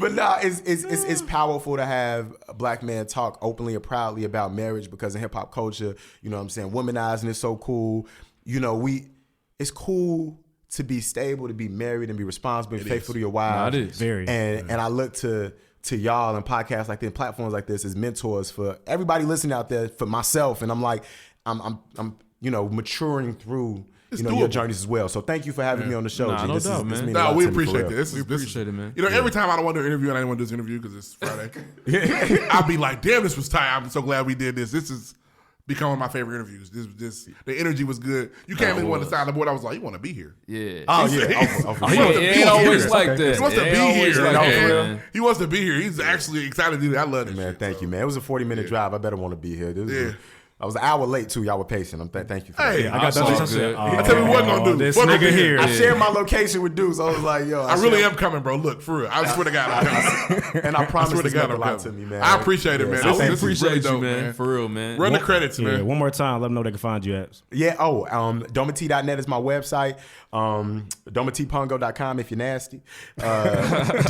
But it's powerful to have a black man talk openly and proudly about marriage because in hip hop culture, you know what I'm saying, womanizing is so cool. It's cool to be stable, to be married and be responsible and faithful to your wives. No, it is. Very. And I look to y'all and podcasts like this, platforms like this as mentors for everybody listening out there, for myself. And I'm like, I'm maturing through your journeys as well. So thank you for having me on the show. Nah, G. no This doubt, is, man. this means a No, lot we to me, for appreciate real. this. We appreciate it, man. Every time I don't want to do an interview and I didn't want to do this interview because it's Friday, I'll be like, damn, this was tight. I'm so glad we did this. This is becoming my favorite interviews. The energy was good. You came in, wanted to sign the board. I was like, you want to be here. Yeah. Oh, yeah. He wants to be He always here. like that. He wants to He be always here. like that, man. He wants to be here. He's actually excited to do that. I love this Man, shit. thank you, man. It was a 40-minute drive. I better want to be here. Yeah. I was an hour late, too. Y'all were patient. Thank you for Hey, that. I got That's all that. I said, good. I tell you what I'm gonna do. This What I'm nigga gonna do. here. I shared my location with Deuce. I was like, yo. I really am coming, bro. Look, for real. I swear to God, I'm coming. And I promise swear to this God, meant a I'm lot coming. to me, man. I appreciate it, man. Yeah, This I is appreciate really you, dope, man. For real, man. Run the credits, Yeah, man. one more time. Let them know they can find you at. Yeah. Dometi.net is my website. DometiPongo.com if you're nasty.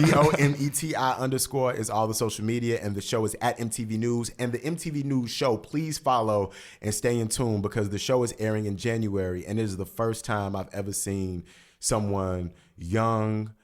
DOMETI_ is all the social media, and the show is at MTV News. And the MTV News show, please follow and stay in tune because the show is airing in January, and it is the first time I've ever seen someone young,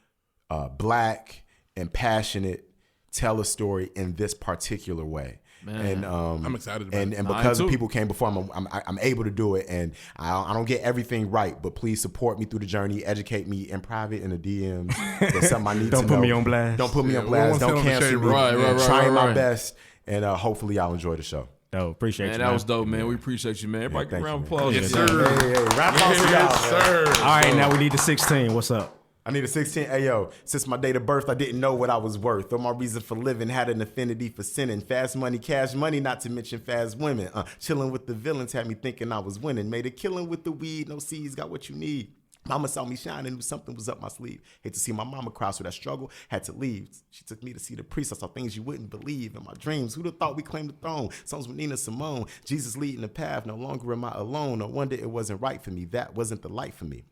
black, and passionate tell a story in this particular way. Man, and I'm excited about it. And because the people came before I'm able to do it, and I don't get everything right, but please support me through the journey, educate me in private in the DMs. That's something I need to know. Don't put me on blast. Don't put me on we blast. don't Don't want to cancel shade me. room. Right, Trying my right. best, and hopefully y'all enjoy the show. Dope. Appreciate Man, you. that was dope, man. We appreciate you, man. Everybody, thank give a round you, of applause. Yes, man. sir. Hey, round of applause for y'all, Yes, man. sir. All right, now we need the 16. What's up? I need a 16. Hey, yo, since my date of birth, I didn't know what I was worth. Or my reason for living had an affinity for sinning. Fast money, cash money, not to mention fast women. Chilling with the villains had me thinking I was winning. Made a killing with the weed, no seeds, got what you need. Mama saw me shining, knew something was up my sleeve. Hate to see my mama cry, so that struggle had to leave. She took me to see the priest. I saw things you wouldn't believe. In my dreams, who'd have thought we claimed the throne? Songs with Nina Simone. Jesus leading the path, no longer am I alone. No wonder it wasn't right for me. That wasn't the light for me.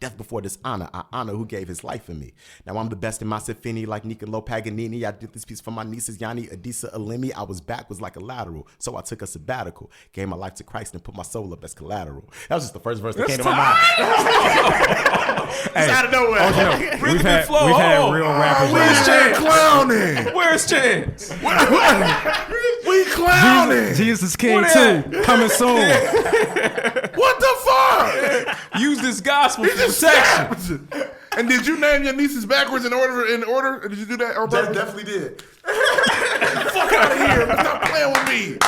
Death before dishonor, I honor who gave his life for me. Now I'm the best in my symphony, like Niccolo Paganini. I did this piece for my nieces, Yanni, Adisa, Alimi. I was backwards like a lateral, so I took a sabbatical. Gave my life to Christ and put my soul up as collateral. That was just the first verse that came to my mind. It's out of nowhere. Really good flow. We've had Hold on. real rappers. Where's Chance clowning? Where's Chance? We clowning. Jesus King Where 2 coming soon. What the fuck? Use this gospel for Just protection. snapped. And did you name your nieces backwards in order? Or did you do that on purpose? Definitely did. Fuck out of here. Stop playing with me.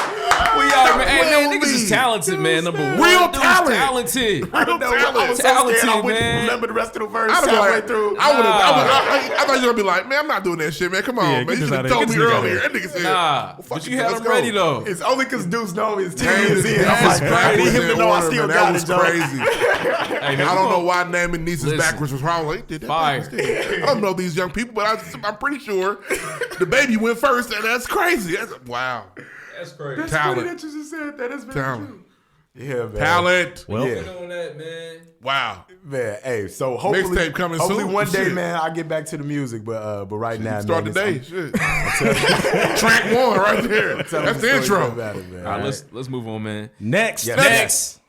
We out, man. Hey, playing man, with niggas me. is talented, man. Number one. Real Dude's talent. talented. Real I was talent. so Talented, scared I wouldn't man. remember the rest of the verse I'd be halfway like, through. I thought you were gonna be like, man, I'm not doing that shit, man. Come on, Yeah, man. get You this should out have of told me here. Get this earlier. nigga That nigga said, Nah, fuck but it, you had let's them go. ready, though. It's only because Deuce know me. It's 10 Names years in. I'm backwards like, I need him to in know I order, still man. got That it, was Joe. crazy. Hey, man, I don't know why naming nieces Listen. backwards was wrong. Like, did that Fire. backwards. I don't know these young people, but I'm pretty sure the baby went first, and that's crazy. Wow. That's crazy. Talent. That you just said that. That's very Talent. true. Yeah, man. Talent. Well, Yeah. on that, man. Wow. Man, hey, so hopefully, Mixtape coming hopefully soon. one day, Shit. man, I'll get back to the music. But right now, Start man, the day. it's- Shit. Track one right there. I'm telling That's the the story intro. about it, man. All right, let's move on, man. next. Yes. Next.